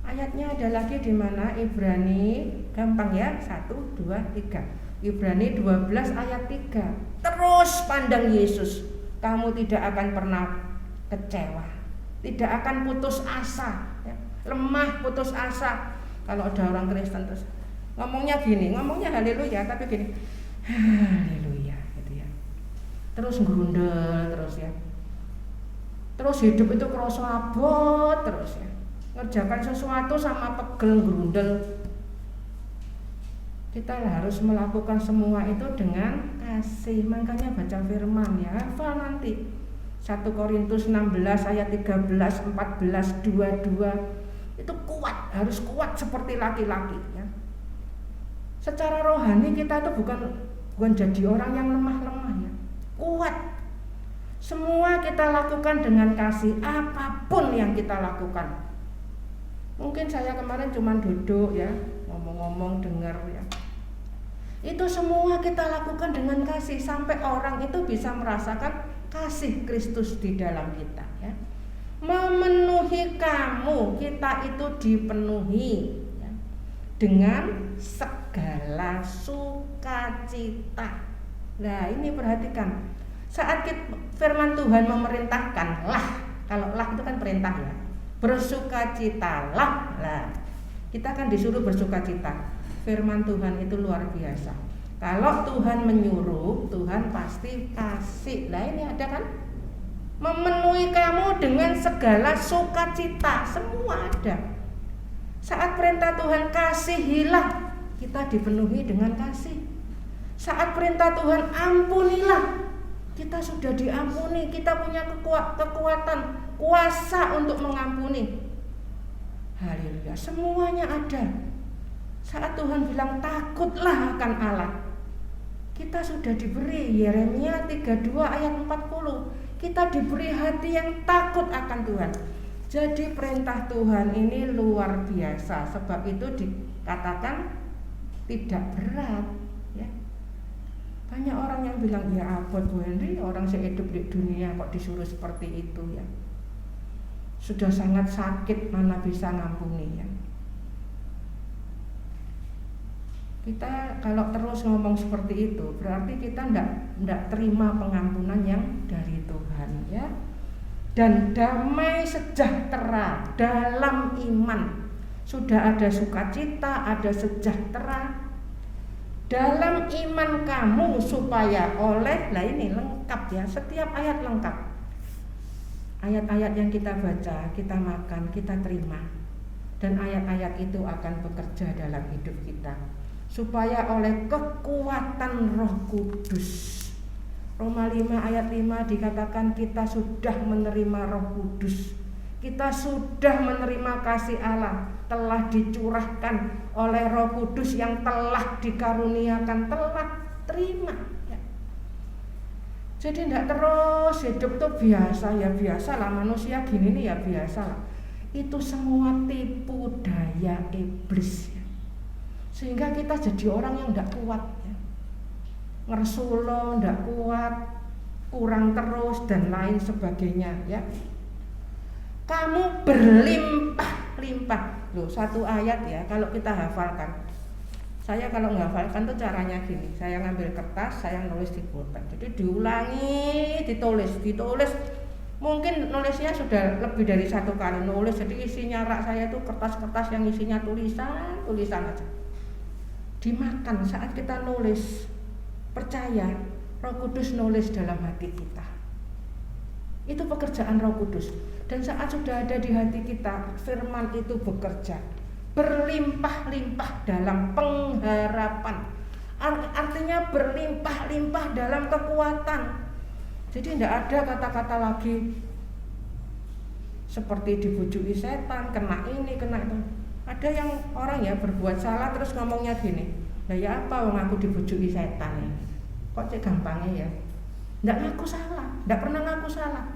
Ayatnya ada lagi di mana? Ibrani, gampang ya, 1, 2, 3. Ibrani 12 ayat 3. Terus pandang Yesus, kamu tidak akan pernah kecewa, tidak akan putus asa ya. Lemah, putus asa. Kalau ada orang Kristen terus ngomongnya gini, ngomongnya haleluya tapi gini, haleluya. terus grundel terus ya. Terus hidup itu kerasa abot terus ya. Ngerjakan sesuatu sama pegel grundel. Kita harus melakukan semua itu dengan kasih. Makanya baca firman ya, hafal nanti 1 Korintus 16 ayat 13, 14, 22 itu kuat, harus kuat seperti laki-laki ya. Secara rohani kita itu bukan jadi orang yang lemah-lemah ya, kuat. Semua kita lakukan dengan kasih, apapun yang kita lakukan. Mungkin saya kemarin cuma duduk ya, ngomong-ngomong dengar ya. Itu semua kita lakukan dengan kasih sampai orang itu bisa merasakan kasih Kristus di dalam kita ya. Memenuhi kamu, kita itu dipenuhi ya, dengan segala sukacita. Nah, ini perhatikan. Saat firman Tuhan memerintahkan lah, kalau lah itu kan perintah ya, bersukacitalah lah. Kita kan disuruh bersukacita. Firman Tuhan itu luar biasa. Kalau Tuhan menyuruh, Tuhan pasti kasih. Nah ini ada kan, memenuhi kamu dengan segala sukacita, semua ada. Saat perintah Tuhan kasihilah, kita dipenuhi dengan kasih. Saat perintah Tuhan ampunilah, kita sudah diampuni, kita punya kekuatan, kuasa untuk mengampuni. Haleluya, semuanya ada. Saat Tuhan bilang takutlah akan Allah, kita sudah diberi. Yeremia 32 ayat 40, kita diberi hati yang takut akan Tuhan. Jadi perintah Tuhan ini luar biasa. Sebab itu dikatakan tidak berat ya. Banyak orang yang bilang, ya abot Bu Henry, orang sehidup di dunia kok disuruh seperti itu ya. Sudah sangat sakit, mana bisa ngampuni ya. Kita kalau terus ngomong seperti itu, berarti kita tidak terima pengampunan yang dari Tuhan ya. Dan damai sejahtera dalam iman, sudah ada sukacita, ada sejahtera dalam iman kamu, supaya oleh, nah ini lengkap ya, setiap ayat lengkap. Ayat-ayat yang kita baca, kita makan, kita terima. Dan ayat-ayat itu akan bekerja dalam hidup kita, supaya oleh kekuatan Roh Kudus. Roma 5 ayat 5 dikatakan kita sudah menerima Roh Kudus. Kita sudah menerima kasih Allah, telah dicurahkan oleh Roh Kudus yang telah dikaruniakan, telah terima ya. Jadi tidak terus hidup itu biasa ya, biasalah manusia gini nih ya, biasalah. Itu semua tipu daya iblis ya. Sehingga kita jadi orang yang tidak kuat ya. Ngersulo, tidak kuat, kurang terus dan lain sebagainya ya. Kamu berlimpah-limpah. Loh, satu ayat ya, kalau kita hafalkan. Saya kalau menghafalkan tuh caranya gini, saya ngambil kertas, saya nulis di pulpen. Jadi diulangi, ditulis. Mungkin nulisnya sudah lebih dari 1 kali nulis. Jadi isinya rak saya itu kertas-kertas yang isinya tulisan aja. Dimakan saat kita nulis. Percaya, Roh Kudus nulis dalam hati kita. Itu pekerjaan Roh Kudus. Dan saat sudah ada di hati kita, firman itu bekerja, berlimpah-limpah dalam pengharapan. Artinya berlimpah-limpah dalam kekuatan. Jadi tidak ada kata-kata lagi seperti dibujuki setan, kena ini, kena itu. Ada yang orang ya berbuat salah terus ngomongnya gini, nah ya apa wong aku dibujuki setan ya? Kok cek gampangnya ya? Tidak ngaku salah, tidak pernah ngaku salah.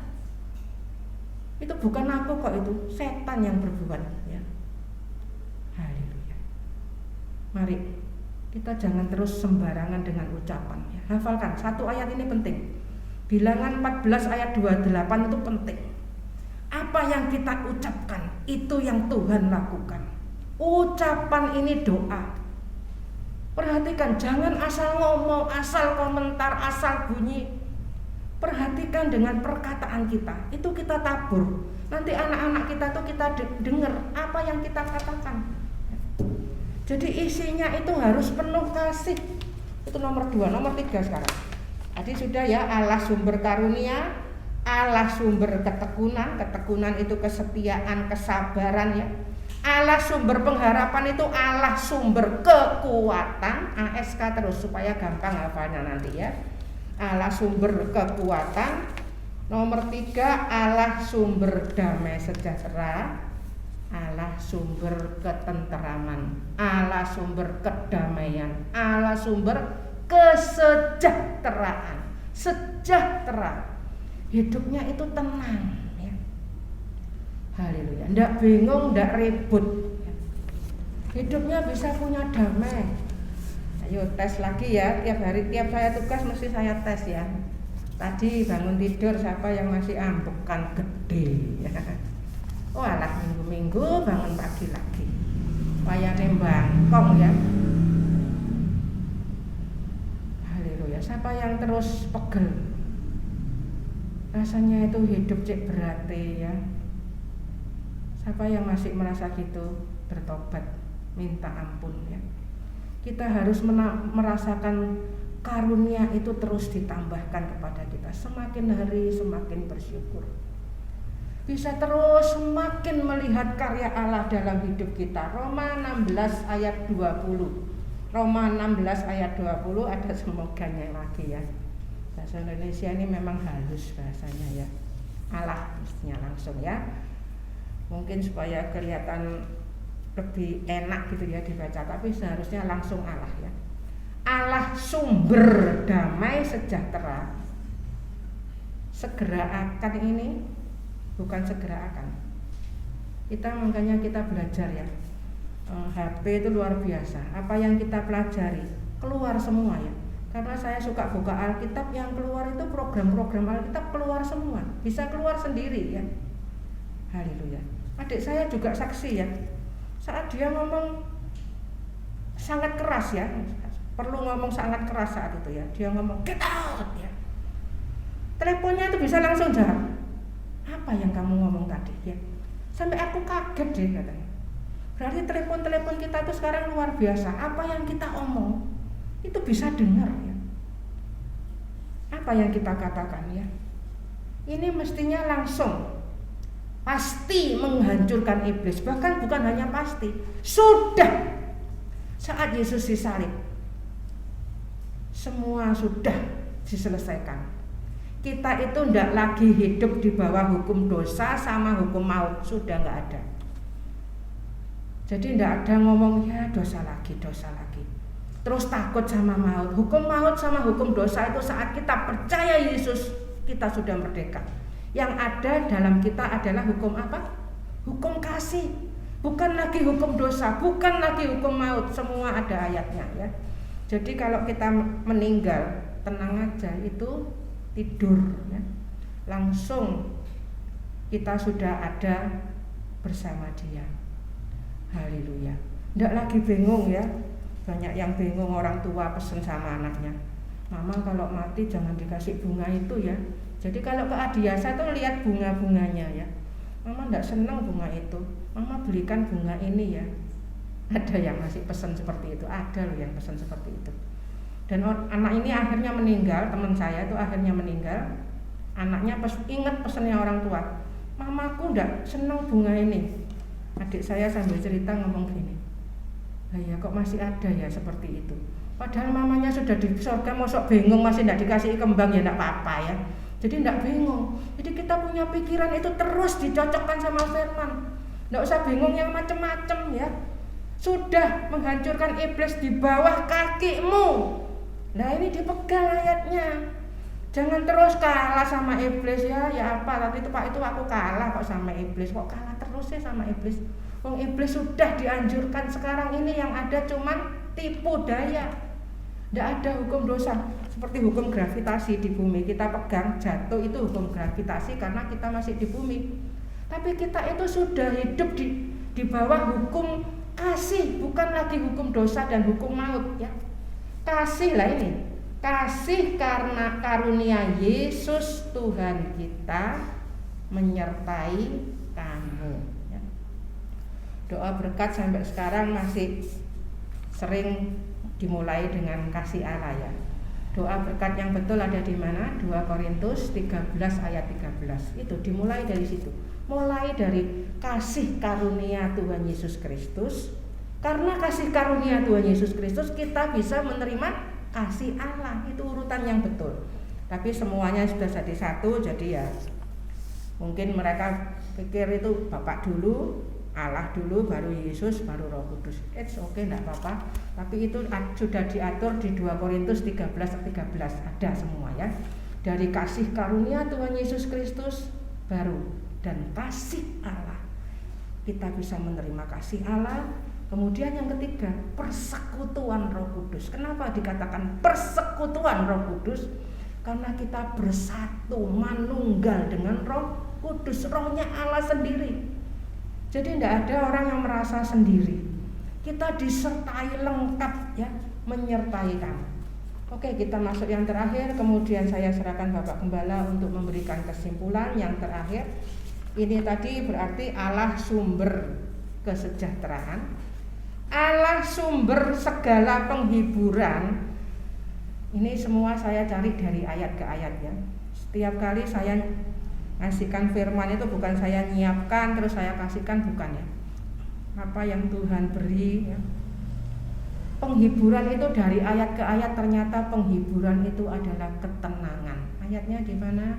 Itu bukan aku kok, itu setan yang berbuat ya. Haleluya. Mari kita jangan terus sembarangan dengan ucapan ya. Hafalkan, satu ayat ini penting. Bilangan 14 ayat 28 itu penting. Apa yang kita ucapkan, itu yang Tuhan lakukan. Ucapan ini doa. Perhatikan, jangan asal ngomong, asal komentar, asal bunyi. Perhatikan dengan perkataan kita, itu kita tabur. Nanti anak-anak kita tuh kita dengar apa yang kita katakan. Jadi isinya itu harus penuh kasih. Itu nomor 2, nomor 3 sekarang. Tadi sudah ya, Allah sumber karunia, Allah sumber ketekunan. Ketekunan itu kesetiaan, kesabaran ya. Allah sumber pengharapan itu Allah sumber kekuatan. ASK terus supaya gampang hafalnya nanti ya. Allah sumber kekuatan. Nomor 3, Allah sumber damai sejahtera. Allah sumber ketenteraman. Allah sumber kedamaian. Allah sumber kesejahteraan. Sejahtera. Hidupnya itu tenang. Haleluya, ndak bingung, ndak ribut. Hidupnya bisa punya damai. Ayo tes lagi ya, tiap hari, tiap saya tugas mesti saya tes ya. Tadi bangun tidur siapa yang masih ambekan gede. Oh alah, minggu-minggu bangun pagi lagi. Wayane bangkong ya. Haleluya, siapa yang terus pegel? Rasanya itu hidup cek berarti ya. Siapa yang masih merasa gitu, bertobat, minta ampun ya. Kita harus merasakan karunia itu terus ditambahkan kepada kita. Semakin hari semakin bersyukur. Bisa terus semakin melihat karya Allah dalam hidup kita. Roma 16 ayat 20. Roma 16 ayat 20 ada semoganya lagi ya. Bahasa Indonesia ini memang halus bahasanya ya. Allah mestinya langsung ya. Mungkin supaya kelihatan lebih enak gitu ya dibaca, tapi seharusnya langsung Allah ya. Allah sumber damai sejahtera. Segera akan ini bukan segera akan. Makanya kita belajar ya. HP itu luar biasa. Apa yang kita pelajari keluar semua ya. Karena saya suka buka Alkitab, yang keluar itu program-program Alkitab keluar semua. Bisa keluar sendiri ya. Haleluya. Adik saya juga saksi ya. Saat dia ngomong sangat keras ya. Perlu ngomong sangat keras saat itu ya. Dia ngomong get out ya. Teleponnya itu bisa langsung jawab. Apa yang kamu ngomong tadi ya? Sampai aku kaget deh katanya. Berarti telepon-telepon kita itu sekarang luar biasa. Apa yang kita omong itu bisa dengar ya. Apa yang kita katakan ya. Ini mestinya langsung pasti menghancurkan iblis. Bahkan bukan hanya pasti, sudah saat Yesus disalib semua sudah diselesaikan. Kita itu tidak lagi hidup di bawah hukum dosa sama hukum maut. Sudah nggak ada. Jadi tidak ada ngomong ya dosa lagi terus takut sama maut. Hukum maut sama hukum dosa itu saat kita percaya Yesus, kita sudah merdeka. Yang ada dalam kita adalah hukum apa? Hukum kasih. Bukan lagi hukum dosa, bukan lagi hukum maut. Semua ada ayatnya ya. Jadi kalau kita meninggal, tenang aja, itu tidur ya. Langsung kita sudah ada bersama Dia. Haleluya. Tidak lagi bingung ya. Banyak yang bingung, orang tua pesen sama anaknya, mama kalau mati jangan dikasih bunga itu ya. Jadi kalau ke Adiasa tuh lihat bunga-bunganya ya. Mama tidak senang bunga itu, mama belikan bunga ini ya. Ada yang masih pesan seperti itu, ada loh yang pesan seperti itu. Dan anak ini akhirnya meninggal, teman saya itu akhirnya meninggal. Anaknya ingat pesannya orang tua, mamaku tidak senang bunga ini. Adik saya sambil cerita ngomong gini, ya kok masih ada ya seperti itu. Padahal mamanya sudah di surga, mosok bingung masih tidak dikasih kembang ya tidak apa-apa ya. Jadi tidak bingung. Jadi kita punya pikiran itu terus dicocokkan sama firman. Tidak usah bingung yang macam-macam ya. Sudah menghancurkan iblis di bawah kakimu. Nah ini dipegang ayatnya. Jangan terus kalah sama iblis ya. Ya apa tadi itu Pak, itu aku kalah kok sama iblis. Kok kalah terus ya sama iblis? Wong iblis sudah dianjurkan, sekarang ini yang ada cuman tipu daya. Tidak ada hukum dosa. Seperti hukum gravitasi di bumi, kita pegang jatuh itu hukum gravitasi karena kita masih di bumi. Tapi kita itu sudah hidup di bawah hukum kasih, bukan lagi hukum dosa dan hukum maut ya. Kasih lah ini. Kasih karena karunia Yesus Tuhan kita menyertai kamu ya. Doa berkat sampai sekarang masih sering dimulai dengan kasih Allah ya. Doa berkat yang betul ada di mana? 2 Korintus 13 ayat 13. Itu dimulai dari situ. Mulai dari kasih karunia Tuhan Yesus Kristus. Karena kasih karunia Tuhan Yesus Kristus kita bisa menerima kasih Allah. Itu urutan yang betul. Tapi semuanya sudah jadi satu, jadi ya mungkin mereka pikir itu Bapak dulu, Allah dulu, baru Yesus, baru Roh Kudus. It's okay, enggak apa-apa. Tapi itu sudah diatur di 2 Korintus 13 ada semua ya. Dari kasih karunia Tuhan Yesus Kristus baru dan kasih Allah. Kita bisa menerima kasih Allah. Kemudian yang ketiga, persekutuan Roh Kudus. Kenapa dikatakan persekutuan Roh Kudus? Karena kita bersatu, manunggal dengan Roh Kudus, Rohnya Allah sendiri. Jadi tidak ada orang yang merasa sendiri. Kita disertai lengkap ya, menyertai kamu. Oke, kita masuk yang terakhir. Kemudian saya serahkan Bapak Gembala untuk memberikan kesimpulan yang terakhir. Ini tadi berarti Allah sumber kesejahteraan, Allah sumber segala penghiburan. Ini semua saya cari dari ayat ke ayat ya. Setiap kali saya ngasihkan firman itu bukan saya nyiapkan terus saya kasihkan, bukan ya. Apa yang Tuhan beri ya. Penghiburan itu dari ayat ke ayat, ternyata penghiburan itu adalah ketenangan. Ayatnya di mana?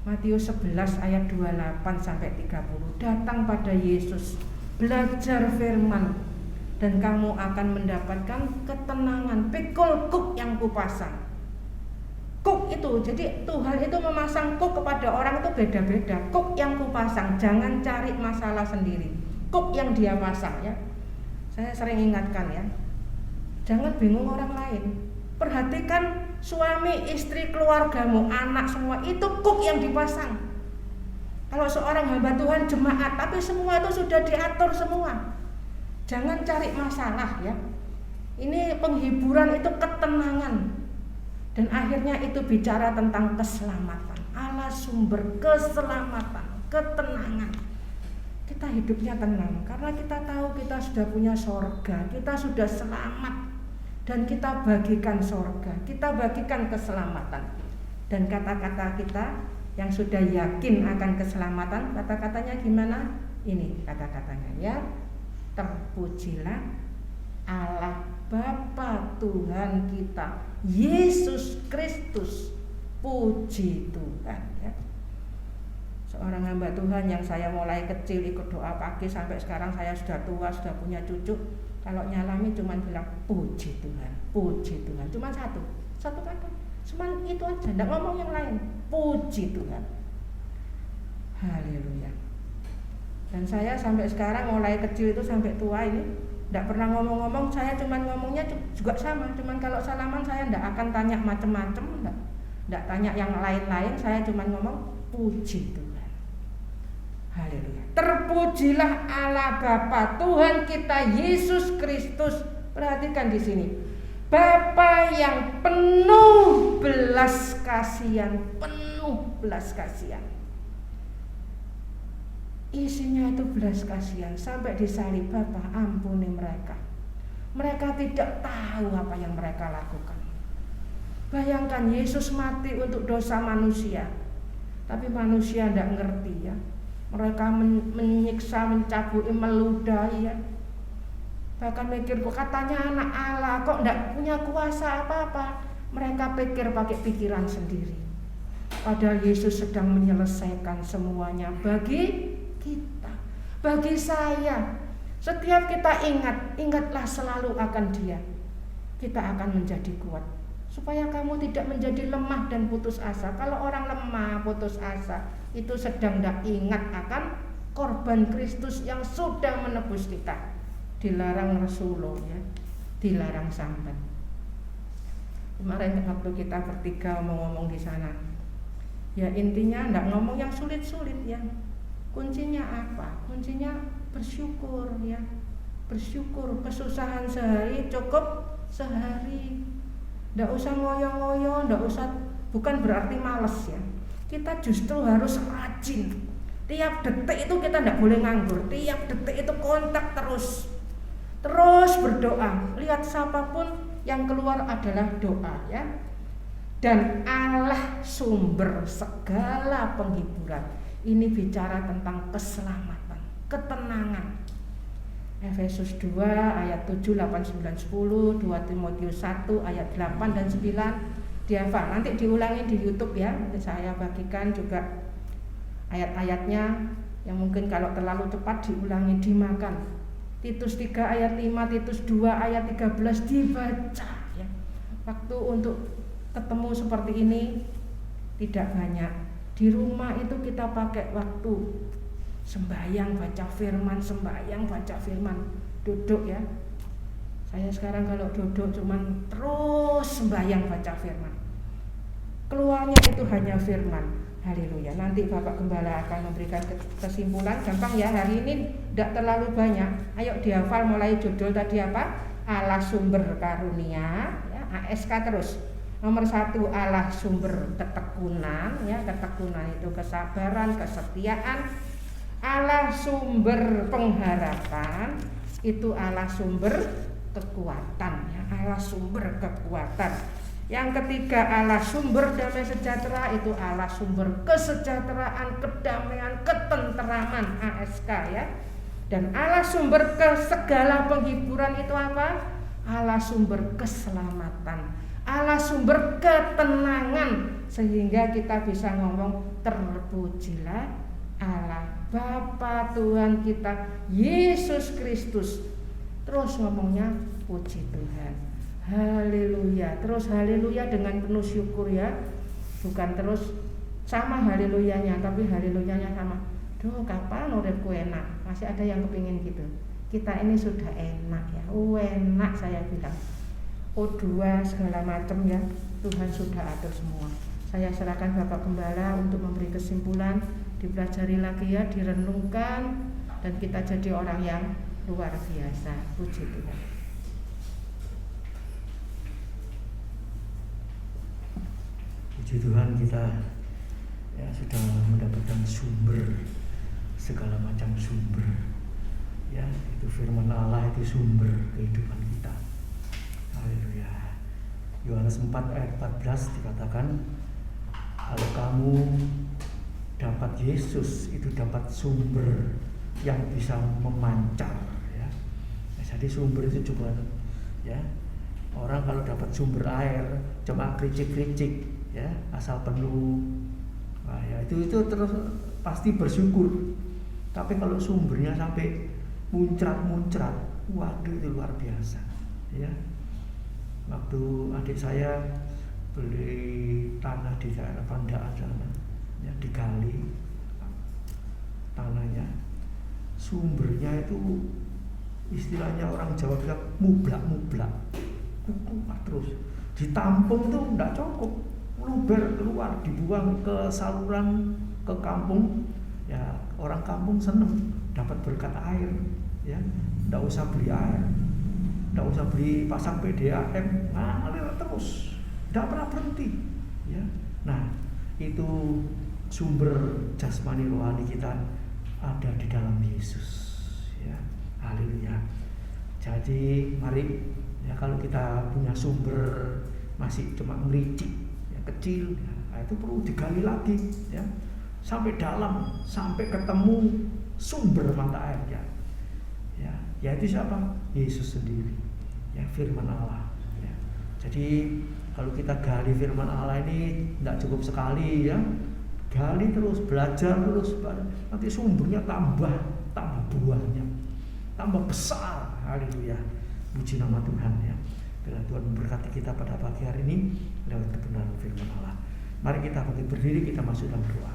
Matius 11 ayat 28 sampai 30. Datang pada Yesus, belajar firman, dan kamu akan mendapatkan ketenangan. Pikul kuk yang kupasang. Kuk itu, jadi Tuhan itu memasang kuk kepada orang itu beda-beda. Kuk yang kupasang, jangan cari masalah sendiri. Kuk yang dia pasang ya. Saya sering ingatkan ya. Jangan bingung orang lain. Perhatikan suami, istri, keluargamu, anak semua itu kuk yang dipasang. Kalau seorang hamba Tuhan jemaat, tapi semua itu sudah diatur semua. Jangan cari masalah ya. Ini penghiburan itu ketenangan. Dan akhirnya itu bicara tentang keselamatan. Allah sumber keselamatan, ketenangan. Kita hidupnya tenang karena kita tahu kita sudah punya sorga, kita sudah selamat, dan kita bagikan sorga, kita bagikan keselamatan. Dan kata-kata kita yang sudah yakin akan keselamatan, kata-katanya gimana? Ini kata-katanya ya. Terpujilah Allah Bapa Tuhan kita Yesus Kristus, puji Tuhan ya. Seorang hamba Tuhan yang saya mulai kecil ikut doa pagi sampai sekarang saya sudah tua, sudah punya cucu, kalau nyalami cuman bilang puji Tuhan, puji Tuhan, cuma satu kata, cuman itu aja, tidak ngomong yang lain, puji Tuhan, haleluya. Dan saya sampai sekarang mulai kecil itu sampai tua ini tidak pernah ngomong-ngomong, saya cuman ngomongnya juga sama, cuman kalau salaman saya tidak akan tanya macam-macam, tidak tanya yang lain-lain, saya cuman ngomong puji Tuhan, haleluya. Terpujilah Allah Bapa Tuhan kita Yesus Kristus. Perhatikan di sini, Bapa yang penuh belas kasihan, penuh belas kasihan. Isinya itu belas kasihan. Sampai disalib, Bapa ampuni mereka. Mereka tidak tahu apa yang mereka lakukan. Bayangkan Yesus mati untuk dosa manusia, tapi manusia tidak ngerti ya. Mereka menyiksa, mencabuli, meludahi ya. Bahkan mikir kok katanya anak Allah, kok tidak punya kuasa apa-apa. Mereka pikir pakai pikiran sendiri. Padahal Yesus sedang menyelesaikan semuanya bagi kita, bagi saya. Setiap kita ingatlah selalu akan Dia. Kita akan menjadi kuat. Supaya kamu tidak menjadi lemah dan putus asa. Kalau orang lemah, putus asa, itu sedang tidak ingat akan korban Kristus yang sudah menebus kita. Dilarang Rasulullah ya, dilarang sambat. Kemarin waktu kita bertiga ngomong di sana, ya intinya tidak ngomong yang sulit-sulit ya. Kuncinya apa? Kuncinya bersyukur ya. Bersyukur, kesusahan sehari cukup sehari. Tidak usah ngoyo-ngoyo, tidak usah, bukan berarti males ya. Kita justru harus rajin. Tiap detik itu kita tidak boleh nganggur. Tiap detik itu kontak terus berdoa. Lihat siapapun yang keluar adalah doa ya. Dan Allah sumber segala penghiburan. Ini bicara tentang keselamatan, ketenangan. Efesus 2 ayat 7, 8, 9, 10, 2 Timotius 1 ayat 8 dan 9 dihafal. Nanti diulangi di YouTube ya. Nanti saya bagikan juga ayat-ayatnya yang mungkin kalau terlalu cepat diulangi, dimakan. Titus 3 ayat 5, Titus 2 ayat 13 dibaca ya. Waktu untuk ketemu seperti ini tidak banyak. Di rumah itu kita pakai waktu sembahyang baca firman, sembahyang baca firman, duduk ya. Saya sekarang kalau duduk cuman terus sembahyang baca firman. Keluarnya itu hanya firman. Haleluya. Nanti Bapak Gembala akan memberikan kesimpulan. Gampang ya, hari ini tidak terlalu banyak. Ayo dihafal mulai judul tadi apa? Allah sumber karunia ya, ASK terus. Nomor 1 Allah sumber ketekunan ya, ketekunan itu kesabaran, kesetiaan. Allah sumber pengharapan, itu Allah sumber kekuatan ya, Allah sumber kekuatan. Yang ketiga Allah sumber damai sejahtera, itu Allah sumber kesejahteraan, kedamaian, ketenteraman ASK ya. Dan Allah sumber ke segala penghiburan itu apa? Allah sumber keselamatan, Allah sumber ketenangan, sehingga kita bisa ngomong terpujilah Allah Bapa Tuhan kita Yesus Kristus. Terus ngomongnya puji Tuhan. Haleluya. Terus haleluya dengan penuh syukur ya. Bukan terus sama haleluyanya, tapi haleluyanya sama. Duh, kapan uripku enak? Masih ada yang kepingin gitu. Kita ini sudah enak ya. Enak saya bilang. O2 segala macam ya. Tuhan sudah atur semua. Saya serahkan Bapak Gembala untuk memberi kesimpulan, dipelajari lagi ya, direnungkan, dan kita jadi orang yang luar biasa. Puji Tuhan. Puji Tuhan, kita ya sudah mendapatkan sumber, segala macam sumber ya, itu firman Allah, itu sumber kehidupan kita. Haleluya. Yohanes 4 ayat 14 dikatakan, kalau kamu dapat Yesus, itu dapat sumber yang bisa memancar ya. Jadi sumber itu juga ya, orang kalau dapat sumber air cuma kricik-kricik ya, asal penuh, nah, ya itu terus pasti bersyukur. Tapi kalau sumbernya sampai muncrat, waduh itu luar biasa ya. Waktu adik saya beli tanah di daerah Pandaan sana ya, digali tanahnya, sumbernya itu istilahnya orang Jawa bilang mublak, terus ditampung tuh enggak cukup, luber keluar, dibuang ke saluran ke kampung ya. Orang kampung seneng dapat berkat air ya, nggak usah beli air, nggak usah beli pasang PDAM, ngalir terus, nggak pernah berhenti ya. Nah, itu sumber jasmani rohani kita ada di dalam Yesus ya. Haleluya. Jadi mari ya, kalau kita punya sumber masih cuma ngericik kecil, nah itu perlu digali lagi ya, sampai dalam, sampai ketemu sumber mata airnya ya, yaitu siapa? Yesus sendiri ya, firman Allah ya. Jadi kalau kita gali firman Allah ini tidak cukup sekali ya, gali terus, belajar terus, nanti sumbernya tambah buahnya, tambah besar. Haleluya, puji nama Tuhan ya. Bila Tuhan memberkati kita pada pagi hari ini lewat kebenaran firman Allah. Mari kita berdiri, kita masuk dalam doa.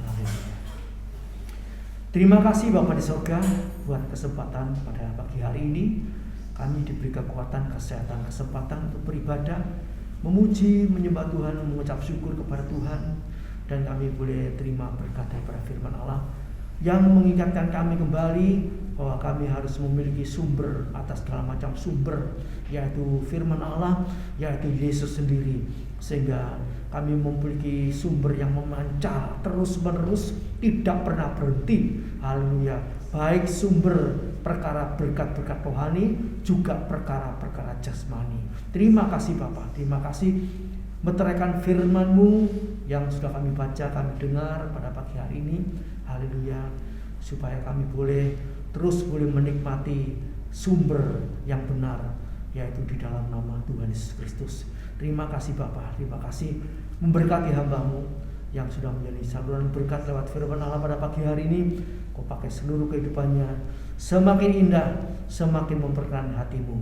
Haleluya. Terima kasih Bapa di surga buat kesempatan pada pagi hari ini. Kami diberi kekuatan, kesehatan, kesempatan untuk beribadah, memuji, menyembah Tuhan, mengucap syukur kepada Tuhan. Dan kami boleh terima berkat daripada firman Allah yang mengingatkan kami kembali bahwa kami harus memiliki sumber atas segala macam sumber, yaitu firman Allah, yaitu Yesus sendiri, sehingga kami memiliki sumber yang memancar terus menerus, tidak pernah berhenti. Haleluya. Baik sumber perkara berkat-berkat rohani, juga perkara-perkara jasmani. Terima kasih Bapa, terima kasih meteraikan firman-Mu yang sudah kami baca, kami dengar pada pagi hari ini. Haleluya, supaya kami boleh menikmati sumber yang benar, yaitu di dalam nama Tuhan Yesus Kristus. Terima kasih Bapa, terima kasih memberkati hamba-Mu yang sudah menjadi saluran berkat lewat firman Allah pada pagi hari ini. Kau pakai seluruh kehidupannya semakin indah, semakin memperkenankan hati-Mu.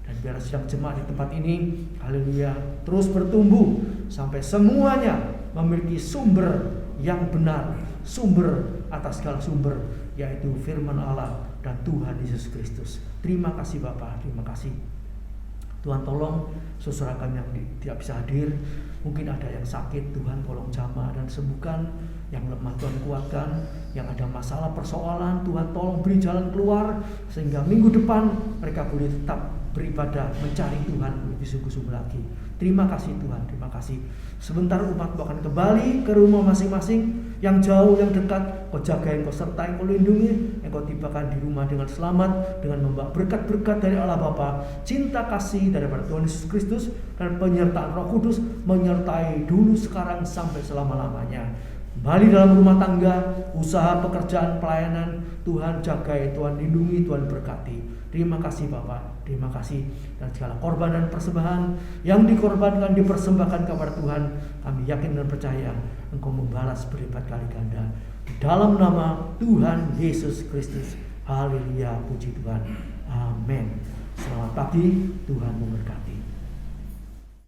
Dan biar sidang jemaat di tempat ini, haleluya, terus bertumbuh sampai semuanya memiliki sumber yang benar, sumber atas segala sumber, yaitu firman Allah dan Tuhan Yesus Kristus. Terima kasih Bapa, terima kasih. Tuhan tolong saudara kami yang tidak bisa hadir, mungkin ada yang sakit, Tuhan tolong jamah dan sembuhkan. Yang lemah Tuhan kuatkan, yang ada masalah persoalan Tuhan tolong beri jalan keluar, sehingga minggu depan mereka boleh tetap beribadah mencari Tuhan lebih sungguh-sungguh lagi. Terima kasih Tuhan, terima kasih. Sebentar umat akan kembali ke rumah masing-masing, yang jauh, yang dekat, Kau jagain, Kau sertai, Kau lindungi, Kau tibakan di rumah dengan selamat, dengan membawa berkat-berkat dari Allah Bapa, cinta kasih daripada Tuhan Yesus Kristus, dan penyertaan Roh Kudus menyertai dulu, sekarang, sampai selama-lamanya. Kembali dalam rumah tangga, usaha, pekerjaan, pelayanan, Tuhan jagai, Tuhan lindungi, Tuhan berkati. Terima kasih Bapak, terima kasih. Dan segala korban dan persembahan yang dikorbankan, dipersembahkan kepada Tuhan, kami yakin dan percaya Engkau membalas berlipat kali ganda. Dalam nama Tuhan Yesus Kristus. Haleluya, puji Tuhan. Amin. Selamat pagi, Tuhan memberkati.